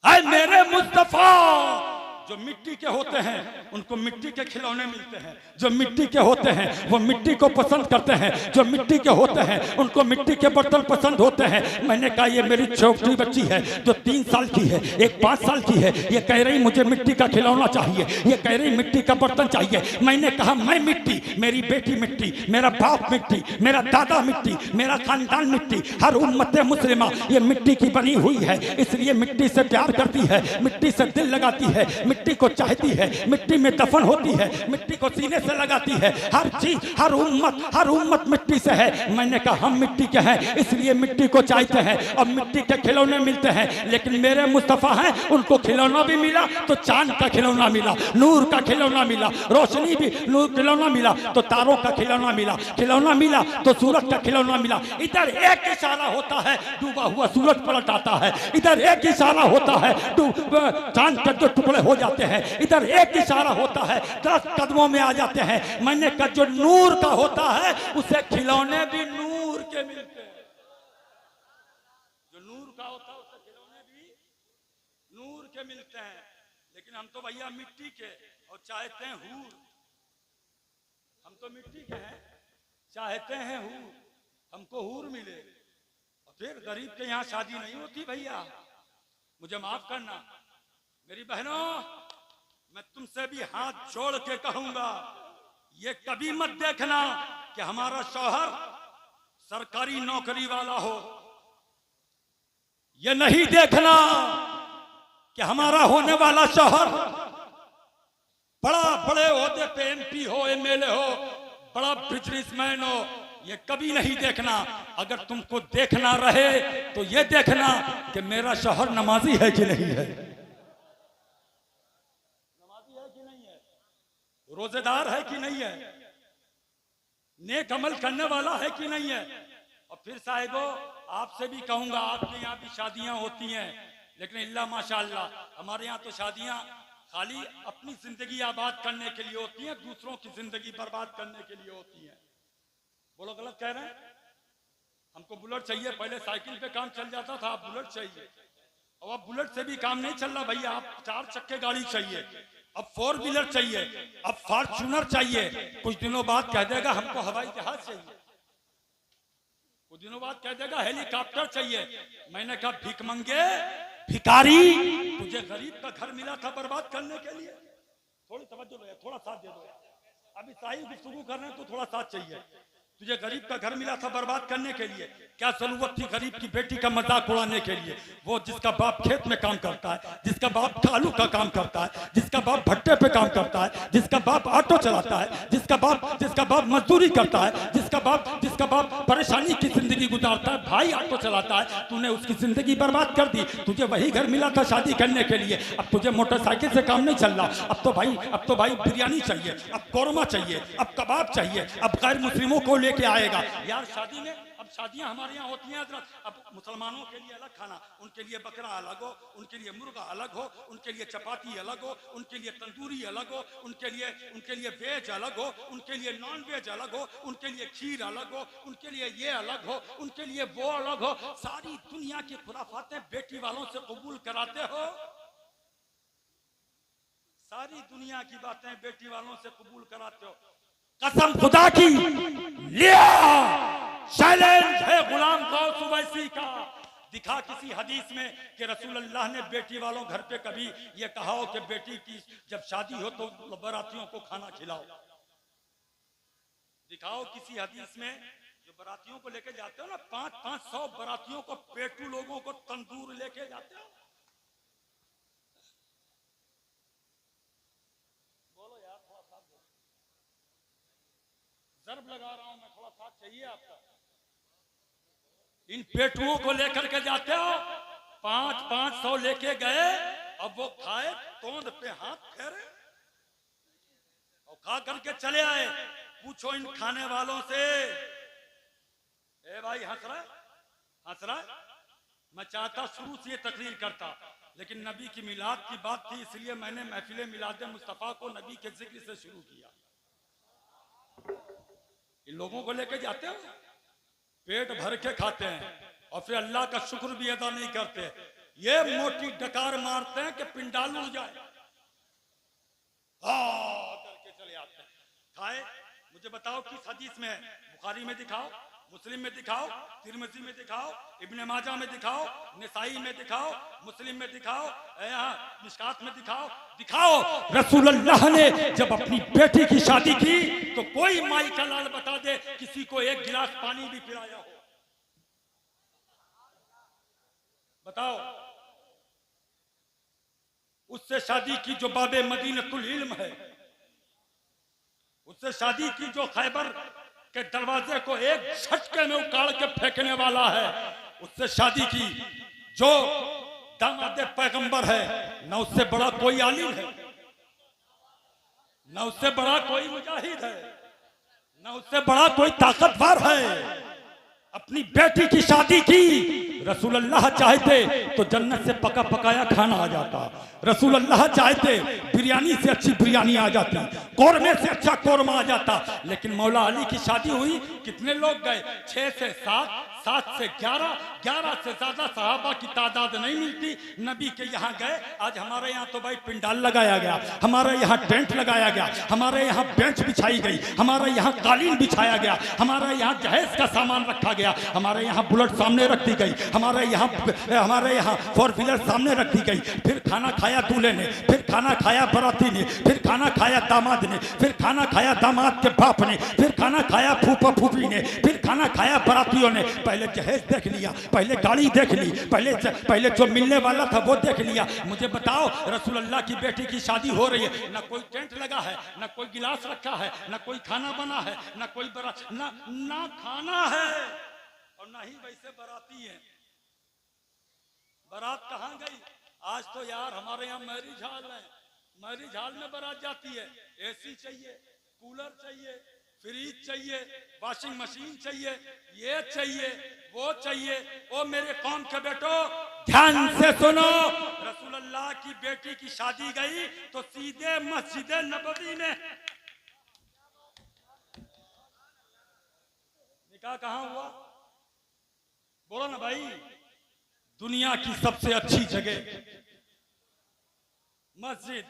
ऐ मेरे मुस्तफा, जो मिट्टी के होते हैं उनको मिट्टी के खिलौने मिलते हैं, जो मिट्टी के होते हैं वो मिट्टी को पसंद करते हैं, जो मिट्टी के होते हैं उनको मिट्टी के बर्तन पसंद होते हैं। मैंने कहा ये मेरी छोटी बच्ची है जो 3 साल की है, एक 5 साल की है, ये कह रही मुझे मिट्टी का खिलौना चाहिए, ये कह रही मिट्टी का बर्तन चाहिए। मैंने कहा मैं मिट्टी, मेरी बेटी मिट्टी, मेरा बाप मिट्टी, मेरा दादा मिट्टी, मेरा खानदान मिट्टी, हर उम्मत मुस्लिमा ये मिट्टी की बनी हुई है, इसलिए मिट्टी से प्यार करती है, मिट्टी से दिल लगाती है, मिट्टी को चाहती है, मिट्टी में दफन होती है, मिट्टी को सीने से लगाती है। हर चीज हर उम्मत मिट्टी से है। मैंने कहा हम मिट्टी के हैं इसलिए मिट्टी को चाहते हैं और मिट्टी के खिलौने मिलते हैं। लेकिन मेरे मुस्तफा हैं उनको खिलौना भी मिला तो चांद का खिलौना मिला, नूर का खिलौना मिला, रोशनी भी नूर खिलौना मिला तो तारों का खिलौना मिला, खिलौना मिला तो सूरज का खिलौना मिला। इधर एक इशारा होता है डूबा हुआ सूरज पलट आता है, इधर एक इशारा होता है चांद के जो टुकड़े हो जाते हैं, इधर एक इशारा होता है 10 कदमों में आ जाते हैं। मैंने कहा जो नूर का होता है उसे खिलौने भी नूर के मिलते हैं, जो नूर का होता है उसे खिलौने भी नूर के मिलते हैं। लेकिन हम तो भैया मिट्टी के और चाहते हैं हूर, हम तो मिट्टी के हैं चाहते हैं हूर, हमको हूर मिले। और फिर गरीब के यहाँ शादी नहीं होती भैया, मुझे माफ करना मेरी बहनों, मैं तुमसे भी हाथ जोड़ के कहूंगा ये कभी मत देखना कि हमारा शौहर सरकारी नौकरी वाला हो, ये नहीं देखना कि हमारा होने वाला शौहर बड़े ओहदे पे MP हो, MLA हो, बड़ा बिजनेसमैन हो, ये कभी नहीं देखना। अगर तुमको देखना रहे तो ये देखना कि मेरा शौहर नमाजी है कि नहीं है, रोजेदार है कि नहीं है, नेक अमल करने वाला है कि नहीं है। और फिर साहिबो आपसे भी कहूंगा, आपके यहाँ भी शादियां होती हैं, लेकिन इल्ला माशाअल्लाह हमारे यहाँ तो शादियां खाली अपनी जिंदगी आबाद करने के लिए होती हैं, दूसरों की जिंदगी बर्बाद करने के लिए होती हैं। बोलो गलत कह रहे हैं? हमको बुलेट चाहिए, पहले साइकिल पे काम चल जाता था, अब बुलेट चाहिए। और अब बुलेट से भी काम नहीं चल रहा भैया, आप 4 चक्के गाड़ी चाहिए, अब 4 व्हीलर चाहिए, अब फॉर्च्यूनर चाहिए। कुछ दिनों बाद कह देगा हमको हवाई जहाज चाहिए, कुछ दिनों बाद कह देगा हेलीकॉप्टर चाहिए। मैंने कहा भिख मंगे भिखारी, तुझे गरीब का घर मिला था बर्बाद करने के लिए? थोड़ी तवज्जो दो, थोड़ा साथ दे दो। अभी साही गुफ्तगू कर रहे हैं तो थोड़ा साथ चाहिए। तुझे गरीब का घर मिला था बर्बाद करने के लिए, क्या जरूरत थी गरीब की बेटी का मजाक उड़ाने के लिए? वो जिसका बाप खेत में काम करता है, जिसका बाप आलू का काम करता है, जिसका बाप भट्टे पे काम करता है, जिसका बाप ऑटो चलाता है, जिसका बाप मजदूरी करता है, जिसका बाप परेशानी की जिंदगी गुजारता है, भाई ऑटो चलाता है, तूने उसकी जिंदगी बर्बाद कर दी। तुझे वही घर मिला था शादी करने के लिए, अब तुझे मोटरसाइकिल से काम नहीं चल रहा, अब तो भाई बिरयानी चाहिए, अब कौरमा चाहिए, अब कबाब चाहिए, अब गैर मुस्लिमों को लेके आएगा। यार शादी में अब शादियां हमारे यहाँ होती हैं हजरत, अब मुसलमानों के लिए अलग खाना, उनके लिए बकरा अलग हो, उनके लिए मुर्गा अलग हो, उनके लिए चपाती अलग हो, उनके लिए तंदूरी अलग हो, उनके लिए वेज अलग हो, उनके लिए नॉन वेज अलग हो, उनके लिए खीर अलग हो, उनके लिए ये अलग हो, उनके लिए वो अलग हो। सारी दुनिया की खुराफातें बेटी वालों से कबूल कराते हो, सारी दुनिया की बातें बेटी वालों से कबूल कराते हो। कसम खुदा की, लिया चैलेंज है गुलाम गौस उवैसी का। दिखा किसी हदीस में कि रसूल अल्लाह ने बेटी वालों घर पे कभी ये कहा हो कि बेटी की जब शादी हो तो बारातियों को खाना खिलाओ। दिखाओ किसी हदीस में, जो बारातियों को लेके जाते हो ना, 500 बारातियों को, पेटू लोगों को तंदूर लेके जाते हो। बोलो यार, थोड़ा साथ बोलो, जर्ब लगा रहा हूं मैं, थोड़ा साथ चाहिए आपका। इन पेटुओं को लेकर के जाते हो, 500 लेके गए, अब वो खाए, तोंद पे हाथ फेरे और खा करके चले आए। पूछो इन खाने वालों से, ए भाई हंस रहा है, हंस रहा है। मैं चाहता शुरू से ये तकरीर करता, लेकिन नबी की मिलाद की बात थी, इसलिए मैंने महफिल मिलाद मुस्तफा को नबी के जिक्र से शुरू किया। इन लोगों को लेके जाते हो, पेट भर के खाते हैं और फिर अल्लाह का शुक्र भी अदा नहीं करते। ये मोटी डकार मारते हैं कि पिंडाल उड़ जाए, करके चले आते हैं। खाए, मुझे बताओ किस हदीस में है? बुखारी में दिखाओ, मुस्लिम में दिखाओ, तिरमिज़ी में दिखाओ, इब्ने माजा में दिखाओ, निसाई में दिखाओ, मुस्लिम में दिखाओ, यहाँ मिशकात में दिखाओ। दिखाओ रसूल अल्लाह ने जब अपनी बेटी की शादी की तो कोई माई का लाल बता दे किसी को एक गिलास पानी भी पिलाया हो, बताओ। उससे शादी की जो बाबे मदीनतुल इल्म है, उससे शादी की जो खैबर के दरवाजे को एक झटके में उखाड़ के फेंकने वाला है, उससे शादी की जो दामाद पैगंबर है, न उससे बड़ा कोई आलिम है, न उससे बड़ा कोई मुजाहिद है, न उससे बड़ा कोई ताकतवर है। अपनी बेटी की शादी की, रसूल अल्लाह चाहते तो जन्नत से पका पकाया खाना आ जाता, रसूल अल्लाह चाहते बिरयानी से अच्छी बिरयानी आ जाती, कोरमे से अच्छा कोरमा आ जाता। लेकिन मौला अली की शादी हुई, कितने लोग गए? 6 से 7, 7 से 11, 11 से ज्यादा सहाबा की तादाद नहीं मिलती। नबी के यहाँ गए, आज हमारे यहाँ तो भाई पिंडाल लगाया गया, हमारे यहाँ टेंट लगाया गया, हमारे यहाँ बेंच बिछाई गई, हमारे यहाँ कालीन बिछाया गया, हमारे यहाँ जहेज का सामान रखा गया, हमारे यहाँ बुलेट सामने रख दी गई, हमारे यहाँ 4 व्हीलर सामने रख दी गई। फिर खाना खाया दूल्हे ने, फिर खाना खाया बराती ने, फिर खाना खाया दामाद ने, फिर खाना खाया दामाद के बाप ने, फिर खाना खाया फूफा फूफी ने, फिर खाना खाया बरातियों ने। पहले जहेज देख लिया, पहले गाड़ी देख ली, पहले जो मिलने वाला था वो देख लिया। मुझे बताओ, रसूल अल्लाह की बेटी की शादी हो रही है, ना कोई टेंट लगा है, ना कोई गिलास रखा है, ना कोई खाना बना है, ना कोई ना खाना है और ना ही वैसे बराती है। बारात कहाँ गई? आज तो यार हमारे यहाँ मैरिज हॉल है, मैरिज हॉल में बारात जाती है। एसी चाहिए, कूलर चाहिए, फ्रिज चाहिए, वॉशिंग मशीन चाहिए, ये चाहिए, वो चाहिए। ओ मेरे कौम के बेटो, ध्यान से सुनो, रसूल अल्लाह की बेटी की शादी गई तो सीधे मस्जिद नबवी में। निकाह कहाँ हुआ? बोलो ना भाई। दुनिया की सबसे अच्छी जगह मस्जिद।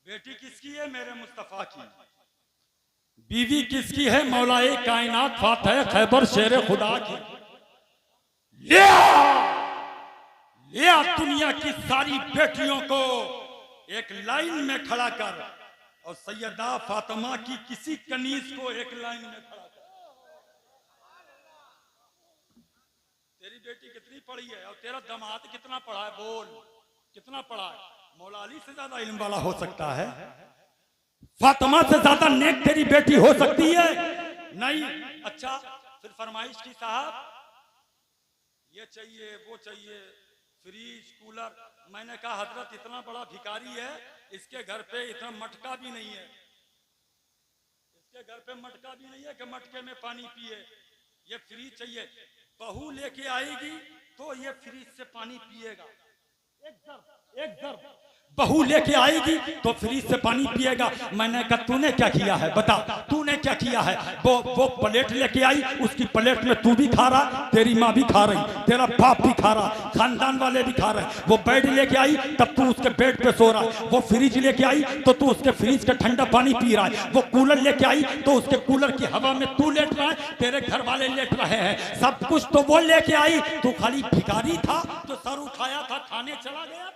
बेटी किसकी है? मेरे मुस्तफा की। बीवी किसकी है? मौलाए कायनात फातिह खैबर शेर खुदा की। लिया दुनिया की सारी बेटियों को एक लाइन में खड़ा कर और सैयदा फातिमा की किसी कनीज को एक लाइन में खड़ा कर। तेरी बेटी कितनी पढ़ी है और तेरा दामाद कितना पढ़ा है? बोल, कितना पढ़ा है? मौला अली से ज्यादा इल्म वाला हो सकता है? फातिमा से ज्यादा नेक तेरी बेटी हो सकती है? नहीं। अच्छा, फिर फरमाइश की साहब, ये चाहिए, वो चाहिए, फ्रिज, कूलर। मैंने कहा हजरत इतना बड़ा भिखारी है, इसके घर पे इतना मटका भी नहीं है, इसके इसके घर पे मटका भी नहीं है कि मटके में पानी पिए, ये फ्रिज चाहिए। बहू लेके आएगी तो ये फ्रिज से पानी पिएगा। एक जर बहू लेके आएगी तो फ्रिज से पानी पिएगा। मैंने कहा तूने क्या किया है, बता तूने क्या किया है। वो प्लेट लेके आई, उसकी प्लेट में तू भी खा रहा, तेरी माँ भी खा रही, तेरा बाप भी खा रहा, खानदान वाले भी खा रहे। वो बेड लेके आई तब तू उसके बेड पे सो रहा है। वो फ्रिज लेके आई तो तू उसके फ्रिज का ठंडा पानी पी रहा है। वो कूलर लेके आई तो उसके कूलर की हवा में तू लेट रहा है, तेरे घर वाले लेट रहे हैं। सब कुछ तो वो लेके आई, तू खाली भिखारी था जो सर उठाया था खाने चला गया।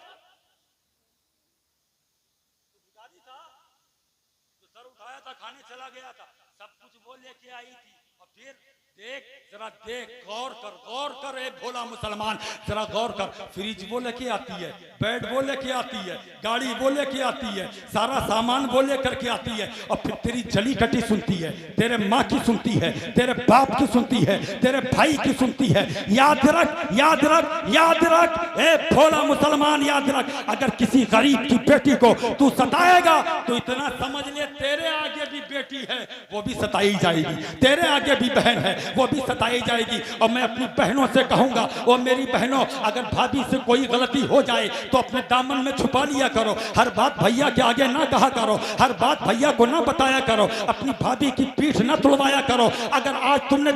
खाने चला गया था, सब कुछ वो लेके आई थी। और फिर देख, जरा देख, गौर कर ए भोला मुसलमान, जरा गौर कर। फ्रिज वो लेके आती है, बेड वो लेके आती है, गाड़ी वो लेके आती है, सारा सामान वो लेकर के आती है। और फिर तेरी जली कटी सुनती है, तेरे माँ की सुनती है, तेरे बाप की सुनती है, तेरे भाई की सुनती है। याद रख, याद रख, याद रख ए भोला मुसलमान, याद रख। अगर किसी गरीब की बेटी को तू सताएगा तो इतना समझ ले, तेरे आगे भी बेटी है वो भी सताई जाएगी, तेरे आगे भी बहन है वो भी सताई जाएगी। और मैं अपनी बहनों से कहूंगा, और मेरी बहनों, अगर भाभी से कोई गलती हो जाए तो अपने दामन में छुपा लिया करो। हर बात भैया के आगे ना कहा करो, हर बात भैया को ना बताया करो, अपनी भाभी की पीठ ना तुड़वाया करो। अगर आज तुमने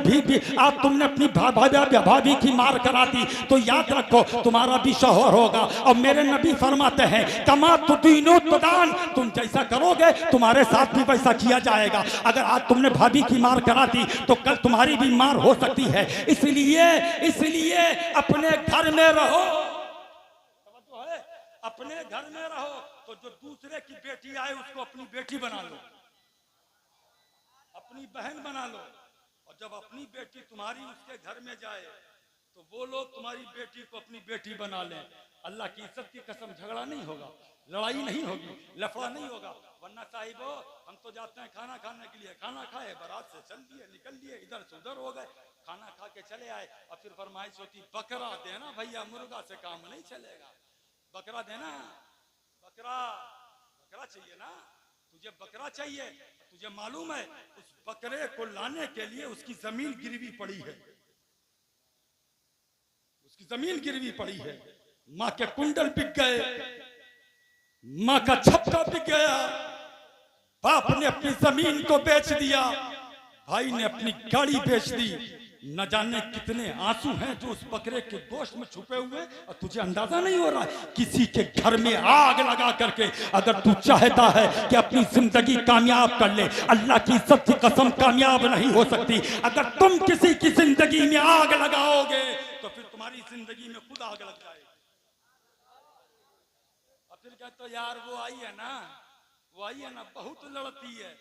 अपनी भाभी की मार करा दी तो याद रखो तुम्हारा भी शौहर होगा। और मेरे नबी फरमाते हैं, कमा तुदीनो तुदान, तुम जैसा करोगे तुम्हारे साथ भी वैसा किया जाएगा। अगर आज तुमने भाभी की मार करा दी तो कल तुम्हारी भी मार हो सकती है। इसलिए अपने घर में रहो, अपने घर में रहो। तो जो दूसरे की बेटी आए उसको अपनी बेटी बना लो, अपनी बहन बना लो। और जब अपनी बेटी तुम्हारी उसके घर में जाए तो वो लोग तुम्हारी बेटी को अपनी बेटी बना लें। अल्लाह की इज्जत की कसम, झगड़ा नहीं होगा, लड़ाई नहीं होगी, लफड़ा नहीं होगा। वरना साहिबो, हम तो जाते हैं खाना खाने के लिए, खाना खाए, बारात से चल दिए, निकल लिए, इधर से उधर हो गए, खाना खा के चले आए। और फिर फरमाइश होती, बकरा देना भैया, मुर्गा से काम नहीं चलेगा, बकरा देना। बकरा चाहिए ना तुझे, बकरा चाहिए। तुझे मालूम है उस बकरे को लाने के लिए उसकी जमीन गिरवी पड़ी है, उसकी जमीन गिरवी पड़ी है। माँ के कुंडल बिक गए, माँ का छप्पा बिक गया, बाप ने अपनी जमीन को बेच दिया, भाई ने अपनी गाड़ी बेच दी। न जाने कितने आंसू हैं जो उस बकरे के गोश्त में छुपे हुए, और तुझे अंदाजा नहीं हो रहा है। किसी के घर में आग लगा करके अगर तू चाहता है कि अपनी जिंदगी कामयाब कर ले, अल्लाह की इज्जत की कसम कामयाब नहीं हो सकती। अगर तुम किसी की जिंदगी में आग लगाओगे तो फिर तुम्हारी जिंदगी में खुद आग लग जाएगी। और फिर कहते तो यार वो आई है ना, बहुत लड़ती है,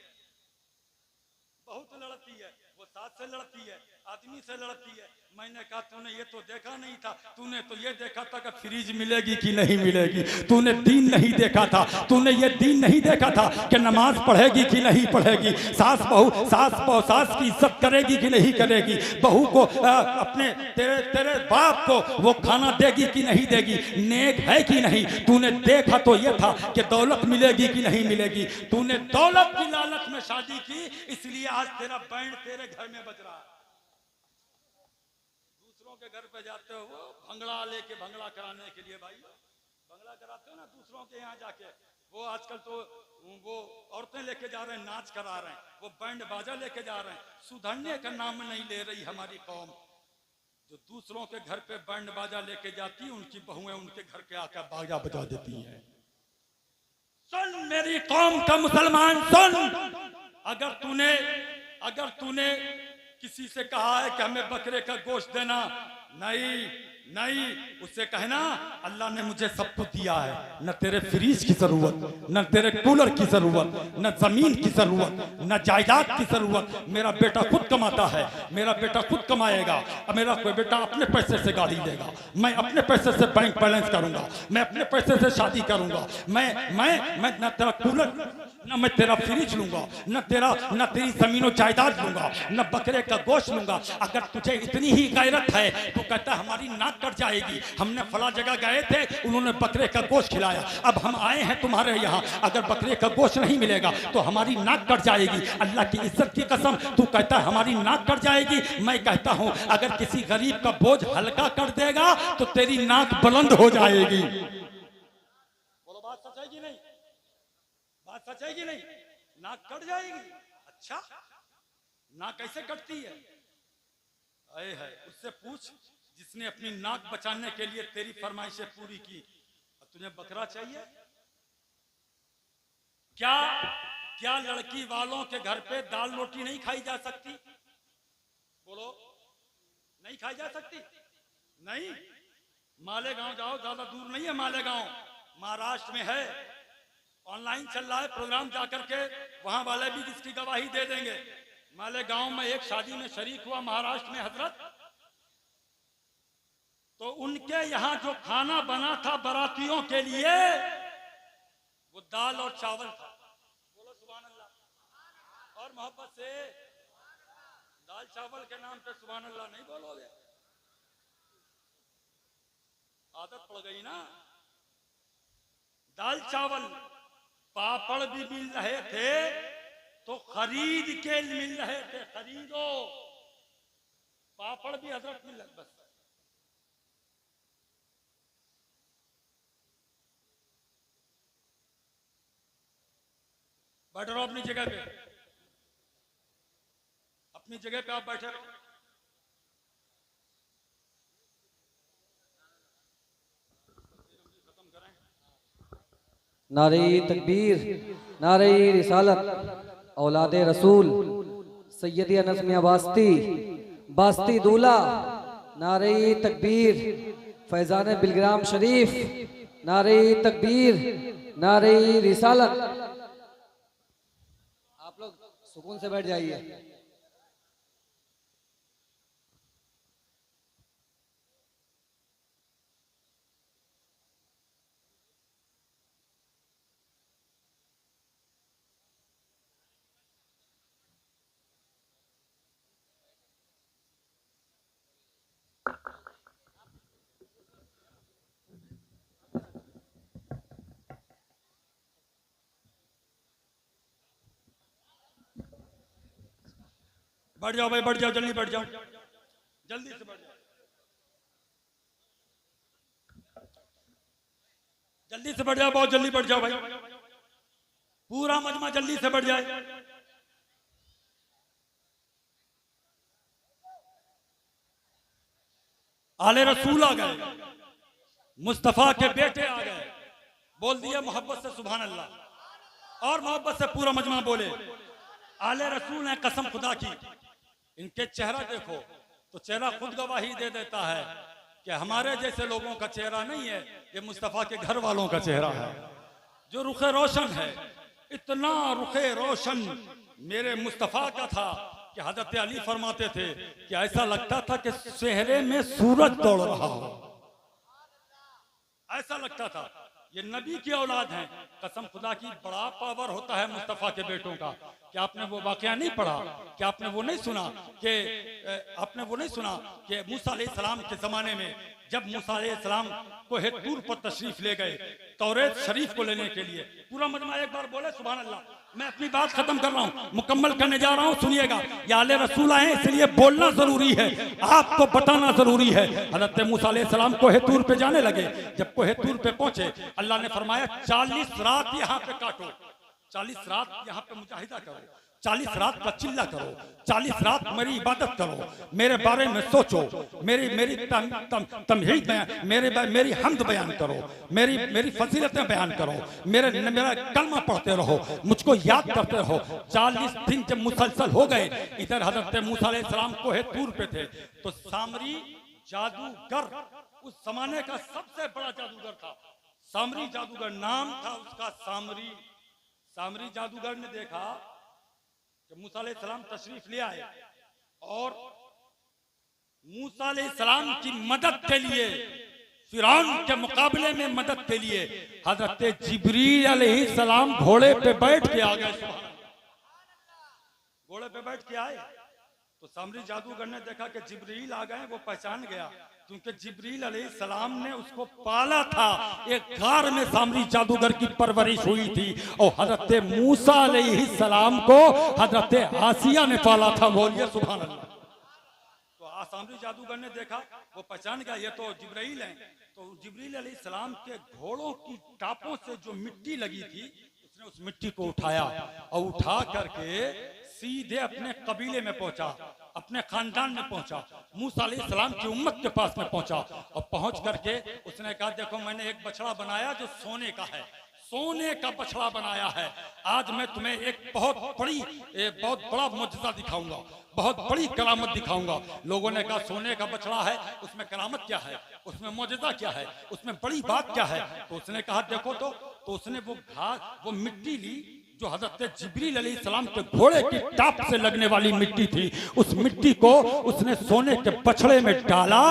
वो सास से लड़ती है, आदमी से लड़ती है। मैंने कहा तूने ये तो देखा नहीं था, तूने तो ये देखा था कि फ्रिज मिलेगी कि नहीं मिलेगी। तूने दीन नहीं देखा था, तूने ये दीन नहीं देखा था कि नमाज पढ़ेगी कि नहीं पढ़ेगी, सास की इज्जत करेगी कि नहीं करेगी, बहू को अपने तेरे बाप को वो खाना देगी कि नहीं देगी, नेक है कि नहीं। तूने देखा तो ये था कि दौलत मिलेगी कि नहीं मिलेगी। तूने दौलत की लालच में शादी की, इसलिए आज तेरा बैंड तेरे घर में बज रहा है। के घर पे जाते हो वो भंगड़ा लेके, भंगड़ा कराने के लिए, भाई भंगड़ा कराते हो ना दूसरों के यहाँ जाके। वो आजकल तो वो औरतें लेके जा रहे हैं, नाच करा रहे हैं, वो बैंड बाजा लेके जा रहे हैं। सुधरने का नाम नहीं ले रही हमारी कौम। जो दूसरों के घर पे बैंड बाजा लेके जाती है, उनकी बहुएं उनके घर के आकर बाजा बजा देती हैं। सुन मेरी कौम का मुसलमान, सुन, अगर तूने किसी से कहा है कि हमें बकरे का गोश्त देना, नहीं, उससे कहना अल्लाह ने मुझे सब कुछ दिया है, न तेरे फ्रिज की जरूरत, न तेरे कूलर की जरूरत, न जमीन की जरूरत, न जायदाद की जरूरत। मेरा बेटा खुद कमाता है, मेरा बेटा खुद कमाएगा, और मेरा कोई बेटा अपने पैसे से गाड़ी लेगा, मैं अपने पैसे से बैंक बैलेंस करूंगा, मैं अपने पैसे से शादी करूंगा, मैं न तेरा कूलर न मैं तेरा फ्रिज लूंगा, न तेरी जमीनों जायदाद लूंगा, न बकरे का गोश्त लूंगा। अगर तुझे इतनी ही गैरत है तो कहता हमारी नाक कट जाएगी। हमने फला जगह गए थे, उन्होंने बकरे का गोश्त खिलाया, अब हम आए हैं तुम्हारे यहाँ, अगर बकरे का गोश्त नहीं मिलेगा तो हमारी नाक कट जाएगी। अल्लाह की इज्जत की कसम, तू कहता है हमारी नाक कट जाएगी। मैं कहता हूं अगर किसी गरीब का बोझ हल्का कर देगा तो तेरी नाक बुलंद हो जाएगी। बोलो बात सच है कि नहीं? बात सच है कि नहीं? नाक कट जाएगी। अच्छा, नाक कैसे कटती है? आए है, उससे पूछ जिसने अपनी नाक बचाने के लिए तेरी फरमाइशें पूरी की। अब तुझे बकरा चाहिए क्या? क्या लड़की वालों के घर पे दाल रोटी नहीं खाई जा सकती? बोलो, नहीं खाई जा सकती? नहीं? मालेगांव जाओ, ज्यादा दूर नहीं है मालेगांव, महाराष्ट्र में है, ऑनलाइन चल रहा है प्रोग्राम, जाकर के वहां वाले भी इसकी गवाही दे देंगे। मालेगांव में एक शादी में शरीक हुआ महाराष्ट्र में हजरत, तो उनके यहाँ जो खाना बना था बारातियों के लिए वो दाल और चावल था। बोलो सुभान अल्लाह। और मोहब्बत से दाल चावल के नाम पे सुभान अल्लाह नहीं बोलोगे? आदत पड़ गई ना। दाल चावल, पापड़ भी मिल रहे थे तो खरीद के मिल रहे थे, खरीदो। पापड़ भी हजरत मिल रहे, बस बैठ रहो अपनी जगह पे, अपनी जगह पे आप बैठे रहो। नारे तकबीर, नारे रिसालत, औलादे रसूल सैयदी अनस मियां बास्ती, बास्ती दूल्हा, नारे तकबीर, फैजान बिलग्राम शरीफ, नारे तकबीर, नारे रिसालत। आप लोग सुकून से बैठ जाइए। बैठ जाओ भाई, बैठ जाओ, जल्दी बैठ जाओ, जल्दी से बैठ जाओ, जल्दी से बैठ जाओ, बहुत जल्दी बैठ जाओ भाई, पूरा मजमा जल्दी से बैठ जाए। आले रसूल आ गए, मुस्तफा के बेटे आ गए, बोल दिया मोहब्बत से सुभान अल्लाह, और मोहब्बत से पूरा मजमा बोले। आले रसूल ने कसम खुदा की, इनके चेहरा देखो तो चेहरा खुद गवाही दे देता है कि हमारे जैसे लोगों का चेहरा नहीं है, ये मुस्तफा के घर वालों का चेहरा है जो रुखे रोशन है। इतना रुखे रोशन मेरे मुस्तफा का था कि हजरत अली फरमाते थे कि ऐसा लगता था कि चेहरे में सूरज दौड़ रहा हो, ऐसा लगता था। ये नबी की औलाद हैं, कसम खुदा की बड़ा पावर होता है मुस्तफा के बेटों का। क्या आपने वो वाकया नहीं पढ़ा? क्या आपने वो नहीं सुना कि मूसा अलैहिस्सलाम के जमाने में जब मूसा अलैहिस्सलाम को तूर पर तशरीफ ले गए तौरेत शरीफ को लेने के लिए, पूरा मजमा एक बार बोले सुभान अल्लाह। मैं अपनी बात खत्म कर रहा हूँ, मुकम्मल करने जा रहा हूँ, सुनिएगा। ये आले रसूल आए इसलिए बोलना जरूरी है, आपको बताना जरूरी है। हज़रत मूसा अलैहिस्सलाम कोहे तूर पे जाने लगे। जब कोहे तूर पे पहुंचे, अल्लाह ने फरमाया 40 रात यहाँ पे काटो, 40 रात यहाँ पे मुजाहिदा करो, 40 रात का चिल्ला करो, 40 रात मेरी इबादत करो, मेरे बारे में सोचो, मेरी तमहीद मेरी हम्द बयान करो, मेरी फजीलतें बयान करो, मेरा कलमा पढ़ते रहो, मुझको याद करते रहो। 40 दिन जब मुसलसल हो गए, इधर हजरत मूसा अलैहिस्सलाम कोहे तूर पे थे, तो सामरी जादूगर, उस जमाने का सबसे बड़ा जादूगर था, सामरी जादूगर नाम था उसका, सामरी जादूगर ने देखा कि मूसा अलैहिस्सलाम तशरीफ ले आए और मूसा अलैहिस्सलाम की मदद के लिए फिरौन के मुकाबले में मदद के लिए हजरत जिब्रील अलैहिस्सलाम घोड़े पे बैठ के आ गए। घोड़े पे बैठ के आए तो सामरी जादूगर ने देखा कि जिब्रील आ गए, वो पहचान गया क्योंकि जिब्रील अलैहिस्सलाम ने उसको पाला था। एक गार में सामरी जादूगर की परवरिश हुई थी और हजरत मूसा अलैहिस्सलाम को हजरत आसिया ने पाला था। बोलिए सुभान अल्लाह। तो सामरी जादूगर ने देखा, वो पहचान गया ये तो जिब्रील हैं। तो जिब्रील अलैहिस्सलाम के घोड़ों की टापों से जो मिट्टी लगी थी उसने उस मिट्टी को उठाया और उठा करके सीधे अपने कबीले में पहुंचा, अपने खानदान में पहुंचा, मूसा अलैहिस्सलाम की उम्मत के पास में पहुंचा और पहुंच करके उसने कहा देखो मैंने एक बछड़ा बनाया जो सोने का है, सोने का बछड़ा बनाया है। आज मैं तुम्हें एक बहुत बड़ा मुजज़ा दिखाऊंगा, बहुत बड़ी करामत दिखाऊंगा। लोगों ने कहा सोने का बछड़ा है, उसमें करामत क्या है, उसमें मुजज़ा क्या है, उसमें बड़ी बात क्या है? तो उसने कहा देखो तो उसने वो मिट्टी ली जो हजरत जिब्रील अलैहिस्सलाम के घोड़े की टाप से लगने वाली मिट्टी थी। उस मिट्टी को उसने सोने के बछड़े में डाला।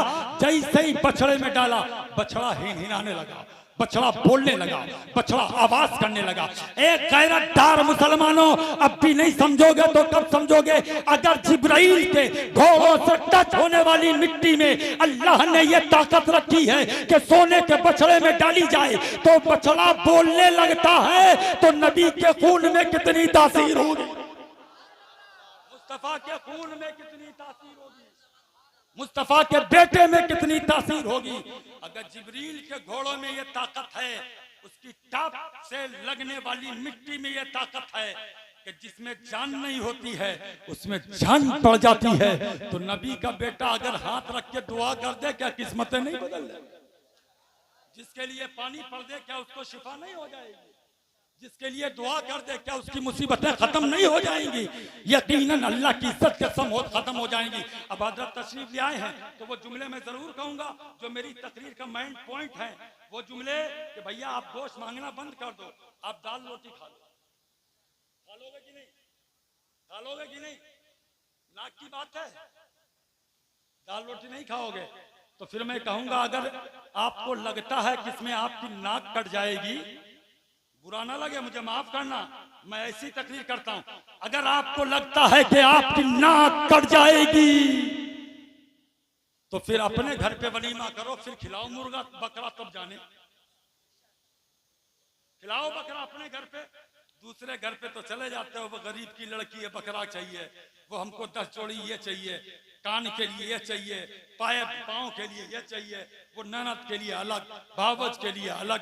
जैसे ही बछड़े में डाला बछड़ा हिनहिनाने लगा, बछड़ा बोलने लगा, बछड़ा आवाज करने लगा। एक गैरतदार मुसलमानों, अब भी नहीं समझोगे तो कब समझोगे? अगर जिब्राइल के घोड़ों से टच होने वाली मिट्टी में अल्लाह ने यह ताकत रखी है कि सोने के बछड़े में डाली जाए तो बछड़ा बोलने लगता है, तो नबी के खून में कितनी तासीर होगी, मुस्तफा के खून में कितनी तासीर होगी, मुस्तफा के बेटे में कितनी तासीर होगी। अगर जिब्रील के घोड़ों में ये ताकत है, उसकी टाप से लगने वाली मिट्टी में ये ताकत है कि जिसमें जान नहीं होती है उसमें जान पड़ जाती है, तो नबी का बेटा अगर हाथ रख के दुआ कर दे क्या किस्मतें नहीं बदल जाएगी? जिसके लिए पानी पड़ दे क्या उसको शिफा नहीं हो जाएगी? जिसके लिए दुआ कर दे क्या उसकी मुसीबतें खत्म नहीं हो जाएंगी? यकीनन अल्लाह की इज्जत के समोत खत्म हो जाएंगी। अब हजरत तशरीफ ले आए हैं तो वो जुमले में जरूर कहूंगा जो मेरी तकरीर का मेन पॉइंट है, वो जुमले कि भैया आप गोश्त मांगना बंद कर दो, आप दाल रोटी खा लो। खा लोगे कि नहीं? खा लोगे कि नहीं? नाक की बात है, दाल रोटी नहीं खाओगे तो फिर मैं कहूंगा अगर आपको लगता है कि इसमें आपकी नाक कट जाएगी, बुरा ना लगे मुझे माफ करना, मैं ऐसी तकरीर करता हूं। अगर आपको लगता है कि आपकी नाक कट जाएगी तो फिर अपने घर पे वलीमा करो, फिर खिलाओ मुर्गा बकरा, तब जाने खिलाओ बकरा अपने घर पे। दूसरे घर पे तो चले जाते हो, वो गरीब की लड़की है, बकरा चाहिए, वो हमको 10 जोड़ी ये चाहिए, कान के लिए ये चाहिए, पाँव के लिए ये चाहिए, वो ननद के लिए अलग, भावज के लिए अलग,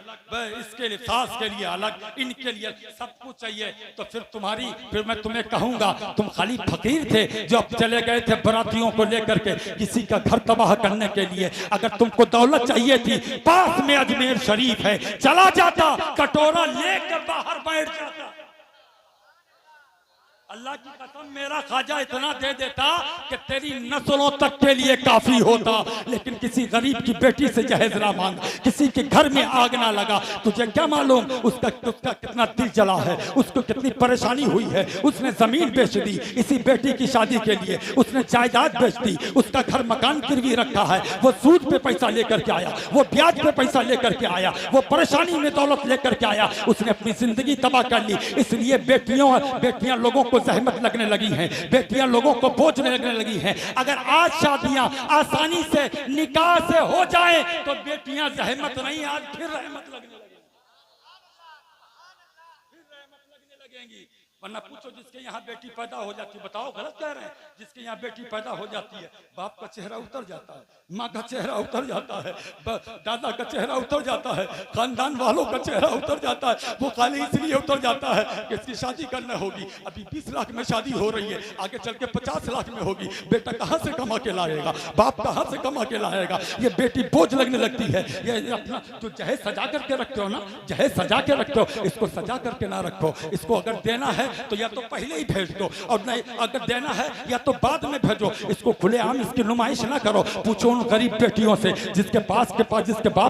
इसके लिए सास के लिए अलग, इनके लिए सब कुछ चाहिए। तो फिर मैं तुम्हें कहूंगा तुम खाली फकीर थे जो अब चले गए थे बारातियों को लेकर के किसी का घर तबाह करने के लिए। अगर तुमको दौलत चाहिए थी, पास में अजमेर शरीफ है, चला जाता, कटोरा लेकर बाहर बैठ जाता। अल्लाह की कसम मेरा ख्वाजा इतना दे देता कि तेरी नस्लों तक के लिए काफी होता। लेकिन किसी गरीब की बेटी से जहेज ना मांग, किसी के घर में आग ना लगा। तुझे क्या मालूम उसका कितना दिल जला है, उसको कितनी परेशानी हुई है। उसने जमीन बेच दी इसी बेटी की शादी के लिए, उसने जायदाद बेच दी, उसका घर मकान गिरवी रखा है, वो सूद पे पैसा लेकर के आया, वो ब्याज पे पैसा लेकर के आया, वो परेशानी में दौलत लेकर के आया, उसने अपनी जिंदगी तबाह कर ली। इसलिए बेटियां लोगों को जहमत लगने लगी हैं, बेटियां लोगों को बोझ लगने लगी हैं। अगर आज शादियां आसानी से निकाह से हो जाए तो बेटियां जहमत नहीं, आज फिर रहमत लगने लगेंगी। वरना पूछो जिसके यहाँ बेटी पैदा हो जाती है, बताओ गलत कह रहे हैं? जिसके यहाँ बेटी पैदा हो जाती है बाप का चेहरा उतर जाता है, माँ का चेहरा उतर जाता है, दादा का चेहरा उतर जाता है, खानदान वालों का चेहरा उतर जाता है। वो खाली इसलिए उतर जाता है कि इसकी शादी करना होगी, अभी 20 लाख में शादी हो रही है, आगे चल के 50 लाख में होगी। बेटा कहाँ से कमा के लाएगा, बाप कहाँ से कमा के लाएगा? ये बेटी बोझ लगने लगती है। ये अपना जो जहेज सजा करके रखते हो ना, जहेज सजा के रखते हो, इसको सजा करके ना रखो। इसको अगर देना है तो या तो पहले ही भेज दो, और नहीं अगर देना है या तो बाद में भेजो। इसको खुलेआम इसकी नुमाइश ना करो। पूछो उन गरीब बेटियों से जिसके बाप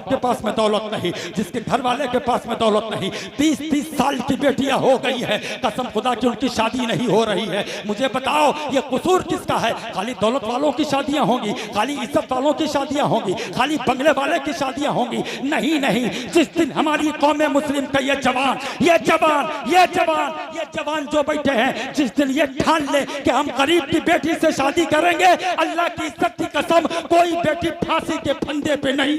के पास में दौलत नहीं, जिसके घर वाले के पास में दौलत नहीं, 30-30 साल की बेटियां हो गई है, कसम खुदा की उनकी शादी नहीं हो रही है। मुझे बताओ ये कसूर किसका है? खाली दौलत वालों की शादियां होंगी, खाली इज्जत वालों की शादियां होंगी, खाली बंगले वाले की शादियां होंगी? नहीं नहीं, जिस दिन हमारी कौम मुस्लिम का ये जवान जो बैठे हैं, जिस दिन ये ठान ले कि हम गरीब की बेटी से शादी करेंगे, अल्लाह की इज्जत की कसम, कोई बेटी फांसी के फंदे पे नहीं,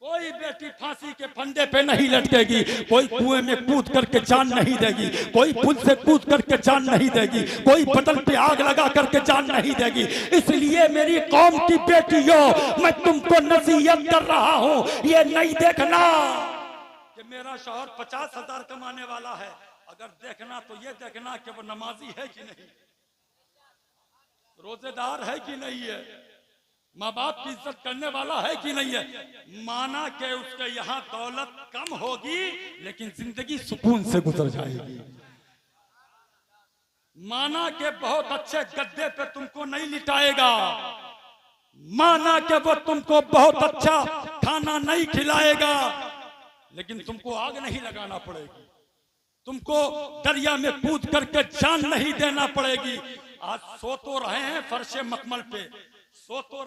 कोई बेटी फांसी के फंदे पे नहीं लटकेगी, कोई कुएं में कूद करके जान नहीं देगी, कोई पुल से कूद करके जान नहीं देगी, कोई बदन पे आग लगा करके जान नहीं देगी। इसलिए मेरी कौम की बेटियों, मैं तुमको नसीहत कर रहा हूं, ये नहीं देखना कि मेरा शौहर 50,000 कमाने वाला है। अगर देखना तो ये देखना कि वो नमाजी है कि नहीं, रोजेदार है कि नहीं है, माँ बाप की इज्जत करने वाला है कि नहीं है। माना के उसके यहाँ दौलत कम होगी लेकिन जिंदगी सुकून से गुजर जाएगी। माना के बहुत अच्छे गद्दे पे तुमको नहीं लिटाएगा, माना के वो तुमको बहुत अच्छा खाना नहीं खिलाएगा, लेकिन तुमको आग नहीं लगाना पड़ेगी, तुमको दरिया में कूद करके जान नहीं देना पड़ेगी। आज सो तो रहे हैं फर्शे मखमल पे, सो तो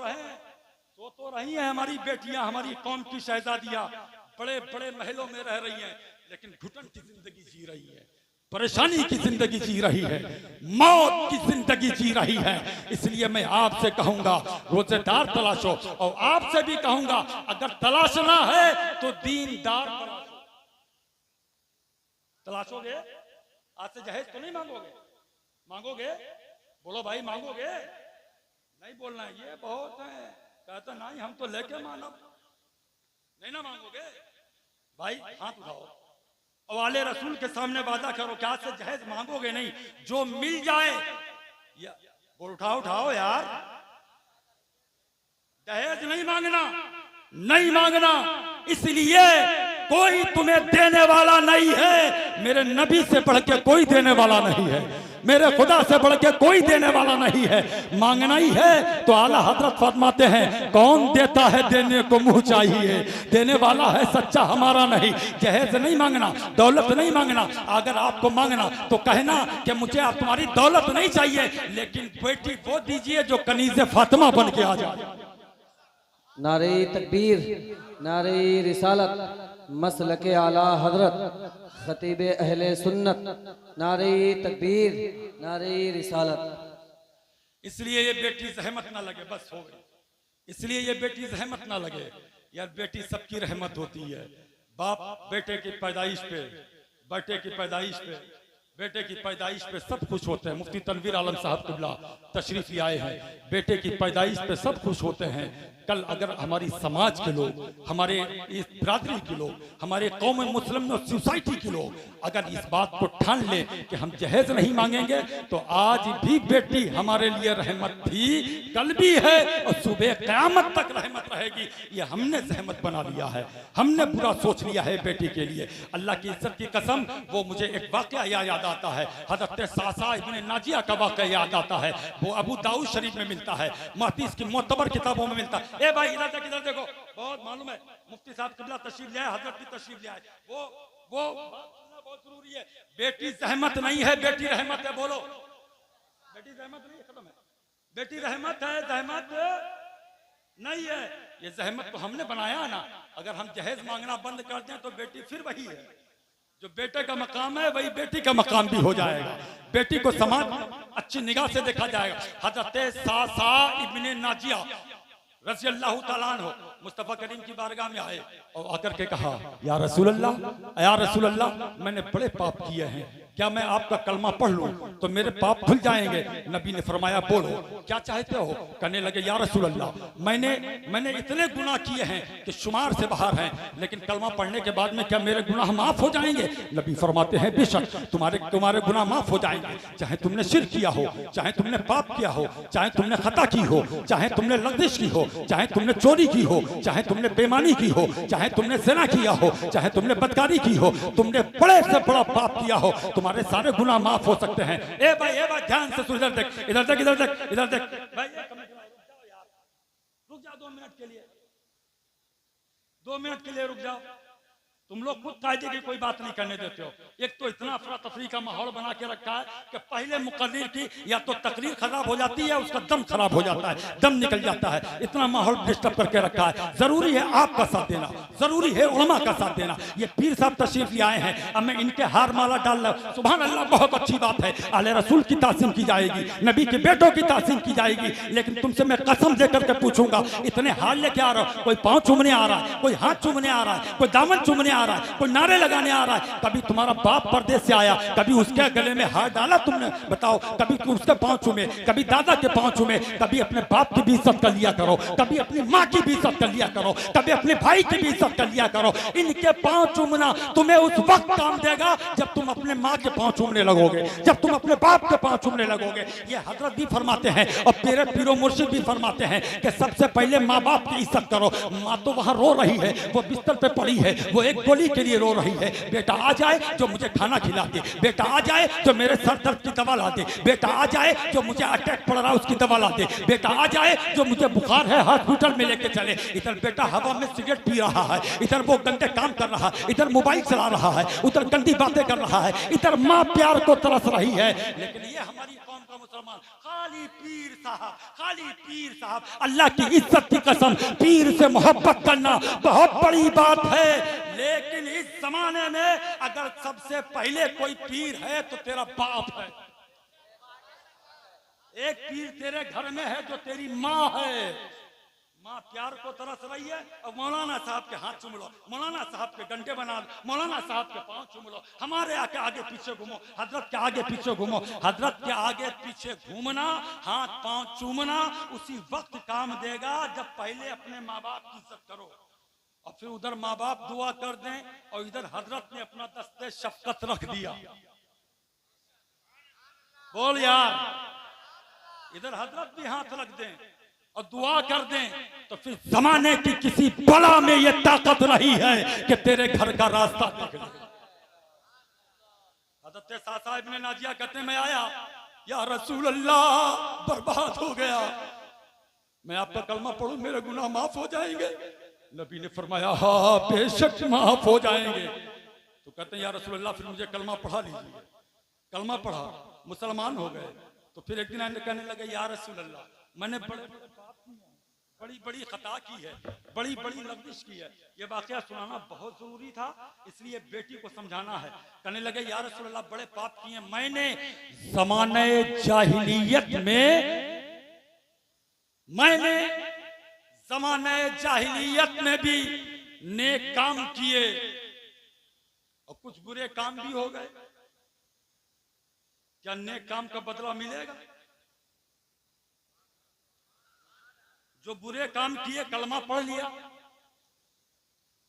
रही हैं हमारी बेटियां, हमारी कौम की शहजादियां, बड़े बड़े महलों में रह रही हैं, लेकिन घुटन की जिंदगी जी रही है, परेशानी की जिंदगी जी रही है, मौत की जिंदगी जी रही है। इसलिए मैं आपसे कहूंगा रोजेदार तलाशो, और आपसे भी कहूंगा अगर तलाशना है तो दीनदार तलाशोगे। आज से जहेज तो नहीं मांगोगे? बोलो भाई, मांगोगे? नहीं बोलना है, ये बहुत है, कहता नहीं हम तो लेके मानो, नहीं ना मांगोगे भाई, हाथ उठाओ और वाले रसूल के सामने वादा करो कि आज से जहेज मांगोगे नहीं, जो मिल जाए या बोल उठाओ यार, दहेज नहीं मांगना। इसलिए कोई तुम्हें देने वाला नहीं है, मेरे नबी से बढ़ के कोई देने वाला नहीं है, मेरे खुदा से बढ़ के कोई देने वाला नहीं है। मांगना ही है तो आला हजरत फरमाते हैं कौन देता है देने को मुंह चाहिए, देने वाला है सच्चा हमारा नहीं। जहेज नहीं मांगना, दौलत नहीं मांगना। अगर आपको मांगना तो कहना कि मुझे आप तुम्हारी दौलत नहीं चाहिए, लेकिन बेटी वो दीजिए जो कनीज़े फातिमा बन के आ जाए। नारे तकबीर, नारे रिसालत, मसलके आला हजरत, खतीब अहले सुन्नत, नारे तकबीर, नारे रिसालत। इसलिए ये बेटी जहमत ना लगे, बस हो गई। इसलिए ये बेटी जहमत ना लगे यार, बेटी सबकी रहमत होती है। बाप बेटे की पैदाइश पे, बेटे की पैदाइश पे सब खुश होते हैं। मुफ्ती तनवीर आलम साहब किबला तशरीफ ले आए हैं, बेटे की पैदाइश पे सब खुश होते हैं। कल अगर हमारी समाज के लोग, हमारे इस बिरादरी के लोग, हमारे कौम मुस्लिम सोसाइटी के लोग अगर इस बात को ठान ले कि हम जहेज नहीं मांगेंगे, तो आज भी बेटी हमारे लिए रहमत थी, कल भी है और सुबह क़यामत तक रहमत रहेगी। ये हमने जहमत बना लिया है, हमने पूरा सोच लिया है बेटी के लिए। अल्लाह की इज्जत की कसम, वो मुझे एक वाक़या याद आता है, हज़रत सासा इब्ने नाजिया का वाक़या याद आता है। वो अबू दाऊद शरीफ में मिलता है, मुहद्दिस की मोतबर किताबों में मिलता है। ए भाई इधर देखो, बहुत मालूम है मुफ्ती साहब किबला तशरीफ ले आए, हजरत भी तशरीफ ले आए। वो बहुत जरूरी है। बेटी रहमत नहीं है, बेटी रहमत है। बोलो, बेटी रहमत नहीं है, खत्म है। बेटी रहमत है, जहमत नहीं है। ये जहमत तो हमने बनाया ना। अगर हम जहेज मांगना बंद कर दें तो बेटी फिर वही है, जो बेटे का मकाम है वही बेटी का मकाम भी हो जाएगा। बेटी को समाज अच्छी निगाह से देखा जाएगा। हजरत सासा इब्ने नाजिया रज़ी अल्लाह ताला अन्हु मुस्तफ़ा करीम की बारगाह में आए और आकर के कहा, या रसूल अल्लाह, मैंने बड़े पाप किए हैं, क्या मैं आपका कलमा पढ़ लूं तो मेरे पाप धुल जाएंगे? नबी ने फरमाया बोलो क्या चाहते हो? कहने लगे या रसूल अल्लाह, मैंने इतने गुनाह किए हैं कि शुमार से बाहर हैं, लेकिन कलमा पढ़ने के बाद में क्या मेरे गुनाह माफ हो जाएंगे? नबी फरमाते हैं बेशक तुम्हारे गुनाह माफ हो जाएंगे, चाहे तुमने शिर्क किया हो, चाहे तुमने पाप किया हो, चाहे तुमने खता की हो, चाहे तुमने लग्जिश की हो, चाहे तुमने चोरी की हो, चाहे तुमने बेईमानी की हो, चाहे तुमने ज़िना किया हो, चाहे तुमने बदकारी की हो, तुमने बड़े से बड़ा पाप किया हो, तुम्हारे सारे गुनाह माफ हो सकते हैं। ए भाई ध्यान से सुन, इधर देख, इधर देख, इधर देख, इधर देख भाई, रुक जाओ 2 मिनट के लिए, 2 मिनट के लिए रुक जाओ। तुम लोग खुद कायदे की कोई बात नहीं करने देते हो। एक तो इतना अफरा तफरी का माहौल बना के रखा है कि पहले मुकर्रिर की या तो तकरीर खराब हो जाती है, उसका दम खराब हो जाता है, दम निकल जाता है। इतना माहौल डिस्टर्ब करके रखा है। जरूरी है आपका साथ देना, जरूरी है उलमा का साथ देना। ये पीर साहब तशरीफ ले आए हैं, अब मैं इनके हार माला डाल रहा। सुभान अल्लाह, बहुत अच्छी बात है। आले रसूल की तासीम की जाएगी, नबी के बेटों की तासीम की जाएगी, लेकिन तुमसे मैं कसम दे करके पूछूंगा, इतने हाल लेके आ रहा हो, कोई पाँव चूमने आ रहा है, कोई हाथ चूमने आ रहा है, कोई दामन चूमने आ रहा है, कोई नारे लगाने आ रहा है। कभी तुम्हारा बाप परदेश से आया, कभी उसके गले में हाथ डाला तुमने? बताओ, कभी तुम उसके पाँव चूमे, कभी दादा के पाँव चूमे। कभी अपने बाप की भी इज्जत कर लिया करो, कभी अपनी माँ की भी इज्जत कर लिया करो, कभी अपने भाई की भी इज्जत कर लिया करो। इनके पाँव चूमना तुम्हें उस वक्त काम देगा जब तुम अपने माँ के पाँव चूमने लगोगे, जब तुम अपने बाप के पाँव चूमने लगोगे। ये हजरत भी फरमाते हैं और मेरे पीरो मुर्शिद भी फरमाते हैं कि सबसे पहले माँ बाप की इज्जत करो। माँ तो वहाँ रो रही है, वो बिस्तर पे पड़ी है, वो एक गोली के लिए रो रही है। बेटा आ जाए जो मुझे खाना खिला दे, बेटा आ जाए जो मेरे सर दर्द की दवा ला दे, बेटा आ जाए जो मुझे अटैक पड़ रहा है उसकी दवा ला दे, बेटा आ जाए जो मुझे बुखार है हॉस्पिटल में लेके चले। इधर बेटा हवा में सिगरेट पी रहा है, इधर वो गंदे काम कर रहा है, इधर मोबाइल चला रहा है, उधर गंदी बातें कर रहा है, इधर माँ प्यार को तरस रही है। लेकिन ये हमारी कौम का मुसलमान खाली पीर साहब, खाली पीर साहब। अल्लाह की इज्जत की कसम, पीर से मोहब्बत करना बहुत बड़ी बात है। लेकिन इस जमाने में अगर सबसे पहले कोई पीर है तो तेरा बाप है। एक पीर तेरे घर में है जो तेरी माँ है। माँ प्यार को तरस रही है और मौलाना साहब के हाथ चूम लो, मौलाना साहब के डंडे बना लो, मौलाना साहब के पाँव चूम लो, हमारे आके आगे पीछे घूमो, हजरत के आगे पीछे घूमो। हजरत के आगे पीछे घूमना, हाथ पाँव चूमना उसी वक्त काम देगा जब पहले अपने माँ बाप की इज्जत करो और फिर उधर माँ बाप दुआ कर दें और इधर हजरत ने अपना दस्ते शफकत रख दिया। बोल यार, इधर हजरत भी हाथ रख दें और दुआ कर दें तो फिर जमाने की किसी बला में ये ताकत नहीं है कि तेरे घर का रास्ता निकले। हजरत सासा इब्ने नाजिया कहते मैं आया, या रसूल अल्लाह बर्बाद हो गया, मैं आपका कलमा पढ़ूं मेरे गुनाह माफ हो जाएंगे? नबी ने फरमाया हाँ बेशक माफ हो जाएंगे। तो कहते हैं या रसूल अल्लाह फिर मुझे कलमा पढ़ा लीजिए। कलमा पढ़ा, मुसलमान हो गए। तो फिर एक दिन आने कहने लगे या रसूल अल्लाह मैंने बड़े बड़े पाप किए हैं, बड़ी बड़ी खता की है, बड़ी बड़ी लफ्ज़ की है। ये वाकया सुनाना बहुत जरूरी था, इसलिए बेटी को समझाना है। कहने लगे या रसूल अल्लाह बड़े पाप किए हैं, मैंने ज़माने जाहिलियत में भी नेक काम किए और कुछ बुरे काम भी हो गए। क्या नेक काम का बदला मिलेगा? जो बुरे काम किए कलमा पढ़ लिया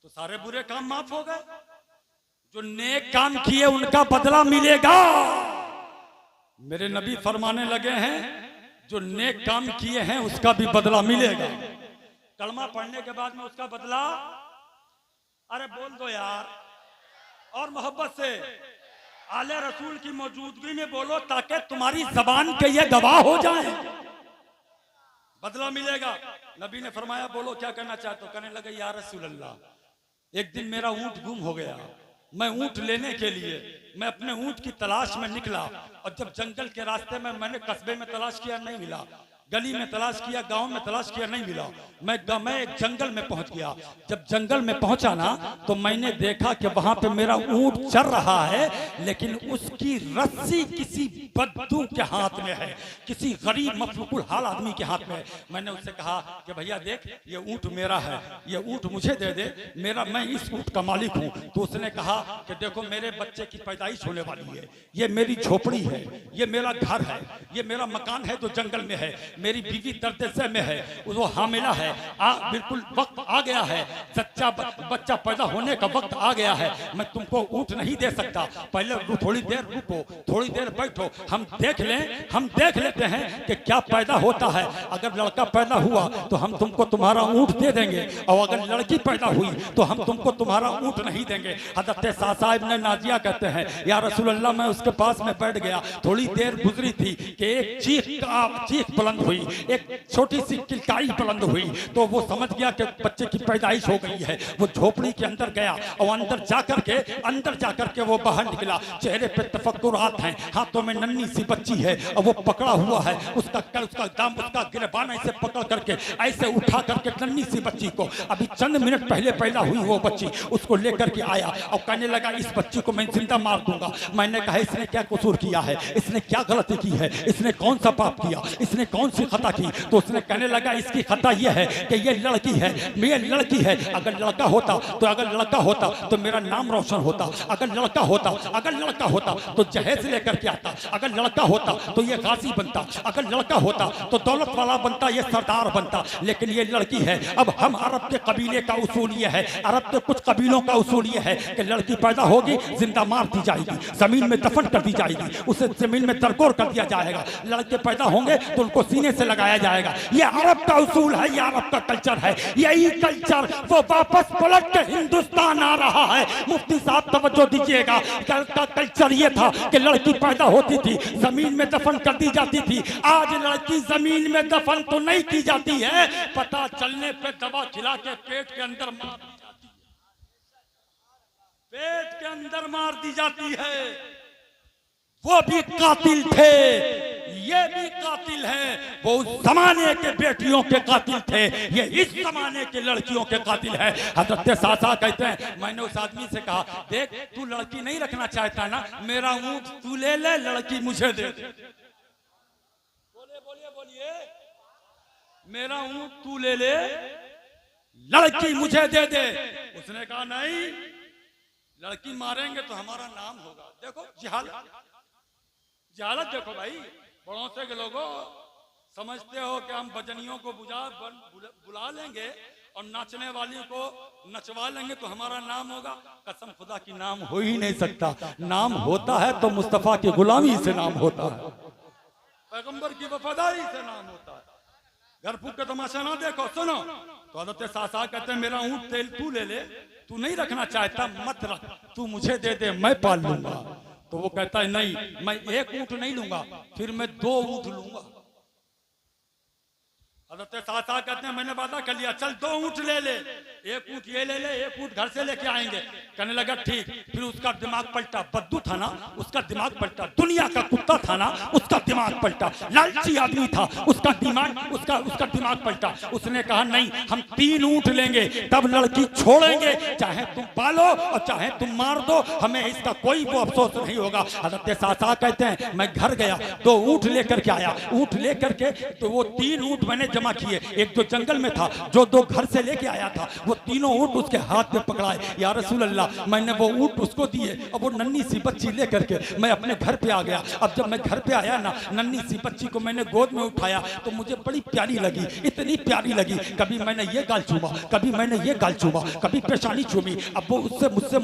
तो सारे बुरे काम माफ हो गए। जो नेक काम किए उनका बदला मिलेगा। मेरे नबी फरमाने लगे हैं जो नेक काम किए हैं उसका भी बदला मिलेगा। कलमा पढ़ने के बाद में उसका बदला, अरे बोल दो यार और मोहब्बत से, आले रसूल की मौजूदगी में बोलो ताकि तुम्हारी जबान के ये गवाह हो जाए। बदला मिलेगा। नबी ने फरमाया बोलो क्या करना चाहते हो? कहने लगे या रसूल अल्लाह एक दिन मेरा ऊंट गुम हो गया, मैं ऊंट लेने के लिए मैं अपने ऊंट की तलाश में निकला और जब जंगल के रास्ते में मैंने कस्बे में तलाश किया नहीं मिला, गली में तलाश किया, गांव में तलाश किया, नहीं मिला। मैं एक जंगल में पहुंच गया। जब जंगल में पहुंचा ना तो मैंने देखा कि वहां पे मेरा ऊंट चल रहा है, लेकिन उसकी रस्सी किसी बद्दू के हाथ में है, किसी गरीब मफलूकुल हाल आदमी के हाथ में है। मैंने उससे कहा कि भैया देख, ये ऊंट मेरा है, ये ऊंट मुझे दे दे, मैं इस ऊंट का मालिक हूँ। तो उसने कहा कि देखो मेरे बच्चे की पैदाइश होने वाली है, ये मेरी झोपड़ी है, ये मेरा घर है, ये मेरा मकान है जो जंगल में है, मेरी बीवी दर्द से में है, वो हामिला है, बिल्कुल वक्त आ गया है, सच्चा बच्चा पैदा होने का वक्त आ गया है, मैं तुमको ऊंट नहीं दे सकता, पहले थोड़ी देर रुको, थोड़ी देर बैठो, हम देख लेते हैं कि क्या पैदा होता है। अगर लड़का पैदा हुआ तो हम तुमको तुम्हारा ऊंट दे देंगे, और अगर लड़की पैदा हुई तो हम तुमको तुम्हारा ऊंट नहीं देंगे। हज़रत सासा इब्न नाजिया कहते हैं, या रसूल अल्लाह, मैं उसके पास में बैठ गया, थोड़ी देर गुजरी थी कि एक चीख बुलंद हुई, एक छोटी सी किलकारी बुलंद हुई, तो वो समझ गया कि बच्चे की पैदाइश हो गई है। वो झोपड़ी के अंदर गया और अंदर जाकर के वो बाहर निकला, चेहरे पे तफक्कुरात हैं, हाथों में नन्ही सी बच्ची है और वो पकड़ा हुआ है, उसका गिरबान ऐसे पकड़ करके ऐसे उठा करके नन्ही सी बच्ची को, अभी चंद मिनट पहले पैदा हुई वो बच्ची, उसको लेकर के आया और कहने लगा इस बच्ची को मैं जिंदा मार दूंगा। मैंने कहा इसने क्या कसूर किया है, इसने क्या गलती की है, इसने कौन सा पाप किया, इसने कौन सी खता की। तो उसने कहने लगा इसकी खता यह है कि ये लड़की है, ये लड़की है, अगर लड़का होता तो मेरा नाम रोशन होता, अगर लड़का होता तो जहेज लेकर के आता, अगर लड़का होता तो ये गाजी बनता, अगर लड़का होता तो दौलत वाला बनता, ये सरदार बनता, लेकिन ये लड़की है। अब हम अरब के कबीले का उसूल ये है, अरब के कुछ कबीलों का उसूल ये है कि लड़की पैदा होगी जिंदा मार दी जाएगी, जमीन में दफन कर दी जाएगी, उसे जमीन में दरकोर कर दिया जाएगा, लड़के पैदा होंगे तो उनको सीने से लगाया जाएगा। ये अरब का उसूल है, ये अरब का कल्चर है। यही कल्चर वो वापस पलट के हिंदुस्तान आ रहा है। मुफ्ती साहब तवज्जो दीजिएगा, का कल्चर ये था कि लड़की पैदा होती थी जमीन में दफन कर दी जाती थी। आज लड़की जमीन में दफन तो नहीं की जाती है, पता चलने पे दवा खिला के पेट के अंदर मार दी जाती है। वो भी कातिल थे, ये भी कातिल हैं। वो उस जमाने के बेटियों के कातिल थे, ये इस जमाने के लड़कियों के कातिल हैं। हजरत सासा कहते हैं, मैंने उस आदमी से कहा देख तू लड़की नहीं रखना चाहता ना, मेरा ऊंट तू ले ले, लड़की मुझे दे दे। बोलिए मेरा ऊंट तू ले ले, लड़की मुझे दे दे। उसने कहा नहीं, लड़की मारेंगे तो हमारा नाम होगा। देखो जहालत देखो भाई, बड़ों से के लोगों समझते हो कि हम भजनियों को बुला लेंगे और नाचने वाली को नचवा लेंगे तो हमारा नाम होगा। कसम खुदा की नाम हो ही नहीं सकता। नाम होता है तो मुस्तफा की गुलामी से नाम होता है, पैगंबर की वफादारी से नाम होता है। घर फूक के तमाशा ना देखो, सुनो। तो हज़रत सासा कहते हैं मेरा ऊंट तेल तू ले ले, तू नहीं रखना चाहता मत रख, तू मुझे दे दे, मैं पाल लूंगा। तो वो कहता है नहीं, मैं एक ऊंट नहीं लूंगा, फिर मैं 2 ऊंट लूंगा। हज़रत सासा कहते हैं मैंने वादा कर लिया, चल 2 ऊंट ले ले, एक ऊंट ये ले ले, एक ऊंट घर से लेके आएंगे। कहने लगा ठीक। फिर उसका दिमाग पलटा, बद्दू था ना उसका दिमाग पलटा, दुनिया का कुत्ता था ना उसका दिमाग पलटा, लालची आदमी था उसका दिमाग पलटा। उसने कहा नहीं, हम 3 ऊंट लेंगे तब लड़की छोड़ेंगे, चाहे तुम पालो और चाहे तुम मार दो, हमें इसका कोई वो अफसोस नहीं होगा। हज़रत सासा कहते हैं मैं घर गया, 2 ऊंट लेकर के आया। ऊंट लेकर के तो वो 3 ऊंट मैंने जमा किए, एक जो जंगल में था, जो 2 घर से लेके आया था, वो तीनों ऊंट उसके हाथ में पकड़ाए। या रसूल अल्लाह, मैंने वो ऊंट उसको दिए और वो नन्ही सी बच्ची लेकर के मैं अपने घर पे आ गया। अब जब मैं घर पे आया ना, नन्ही सी बच्ची को मैंने गोद में उठाया तो मुझे बड़ी प्यारी लगी, इतनी प्यारी लगी। कभी मैंने ये गाल चूमा, कभी मैंने ये गाल चूमा, कभी पेशानी चूमी। अब वो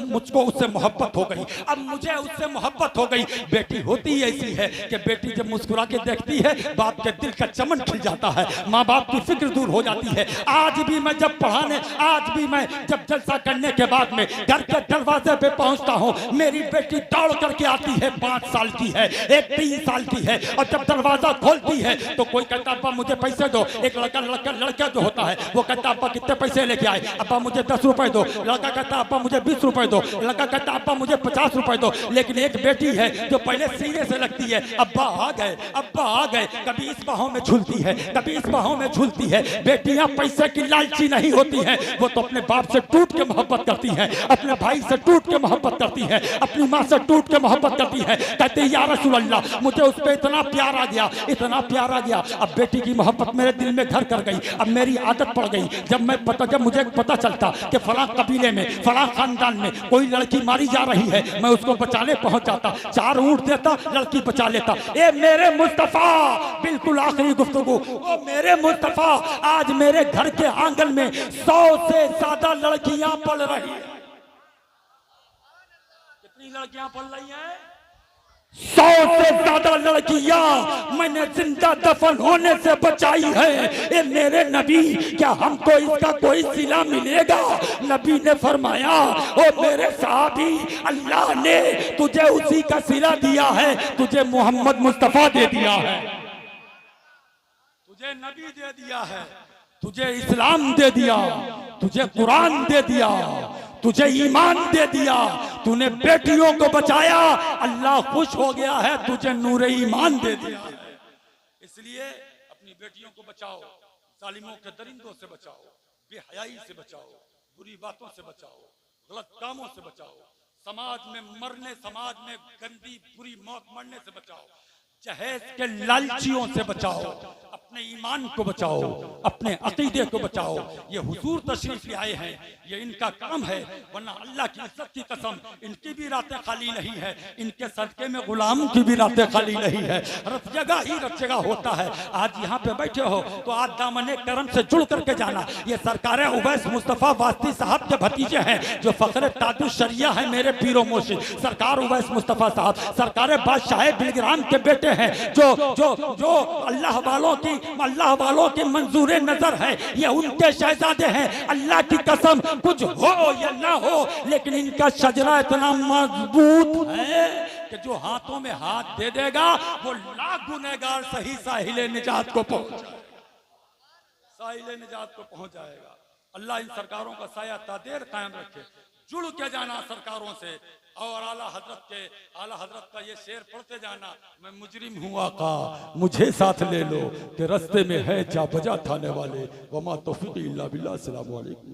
मुझको उससे मोहब्बत हो गई, अब मुझे उससे मोहब्बत हो गई। बेटी होती ऐसी है कि बेटी जब मुस्कुरा के देखती है, बाप के दिल का चमन खिल जाता है, माँ बाप की फिक्र दूर हो जाती है। आज भी मैं जब पढ़ाने, आज भी मैं जब जलसा करने के बाद में घर के दरवाजे पे पहुंचता हूं, मेरी बेटी दौड़ करके आती है, 5 साल की है, एक 3 साल की है, और जब दरवाजा खोलती है तो कोई कहता अब्बा मुझे पैसे दो। एक लड़का जो होता है वो कहता अब्बा कितने पैसे लेके आए, अब्बा मुझे 10 रुपए दो। लड़का कहता अब्बा मुझे 20 रुपए दो। लड़का कहता अब्बा मुझे 50 रुपए दो। लेकिन एक बेटी है जो पहले सीने से लगती है, अब्बा आ गए, अब्बा आ गए, कभी इस बाहों में झूलती है, कभी इस बाहों में झूलती है। बेटियां पैसे की लालची नहीं होती हैं, वो तो अपने बाप से टूट के मोहब्बत करती हैं, अपने भाई से टूट के मोहब्बत करती हैं, अपनी माँ से टूट के मोहब्बत करती है। कहते या रसूल अल्लाह, मुझे उस पर इतना प्यार आ गया, इतना प्यार आ गया। अब बेटी की मोहब्बत मेरे दिल में घर कर गई। अब मेरी आदत पड़ गई, जब मुझे पता चलता कि फलां कबीले में, फलां खानदान में कोई लड़की मारी जा रही है, मैं उसको बचाने पहुंच जाता, 4 ऊंट देता, लड़की बचा लेता। ए मेरे मुस्तफा, बिल्कुल आखिरी गुफ्तगू, ओ मेरे मुस्तफा, आज मेरे घर के आंगन में 100 से ज्यादा लड़कियां पल रही है। कितनी लड़कियां पल रही हैं? 100 से ज्यादा लड़कियां मैंने जिंदा दफन होने से बचाई है। ए मेरे नबी, क्या हमको इसका कोई सिला मिलेगा? नबी ने फरमाया, ओ मेरे साहबी, अल्लाह ने तुझे उसी का सिला दिया है, तुझे मोहम्मद मुस्तफा दे दिया है, तुझे नबी दे दिया है, तुझे इस्लाम दे दिया, तुझे कुरान दे दिया, तुझे ईमान दे दिया, तूने बेटियों को बचाया, अल्लाह खुश हो गया है, तुझे नूर ईमान दे दिया है। इसलिए अपनी बेटियों को बचाओ, जालिमों के दरिंदों से बचाओ, बेहयाई से बचाओ, बुरी बातों से बचाओ, गलत कामों से बचाओ, समाज में गंदी बुरी मौत मरने से बचाओ, जहेज के लालचियों से बचाओ, अपने ईमान को बचाओ, अपने अकीदे को बचाओ। ये हुजूर तशरीफ ले आए हैं, ये इनका काम है, वरना अल्लाह की इज्जत की कसम इनकी भी रातें खाली नहीं है, इनके सदके में गुलाम की भी रातें खाली नहीं है। रत जगह ही रत जगह होता है। आज यहाँ पे बैठे हो तो आज दामने करम से जुड़ करके जाना। ये सरकार उवैस मुस्तफ़ा वास्ती साहब के भतीजे हैं, जो फखरे ताजुश शरिया है, मेरे पीरो मुर्शिद सरकार उवैस मुस्तफ़ा साहब, सरकार बादशाह बिलग्राम के बेटे हैं, जो अल्लाह वालों की मंजूर नजर है, ये उनके शहजादे हैं। अल्लाह की कसम, कुछ हो या ना हो, लेकिन इनका शजरा इतना मजबूत है कि जो हाथों में हाथ दे देगा वो लाख गुनहगार सही साहिल निजात को पहुंच जाएगा। अल्लाह इन सरकारों का साया तादेर कायम रखे। जुड़ के जाना सरकारों से, और आला हजरत का ये शेर पढ़ते जाना, मैं मुजरिम हूँ आका, मुझे साथ ले लो कि रास्ते में है जा बजा थाने वाले। वमा तौफीक इल्ला बिल्लाह। अस्सलामु अलैकुम।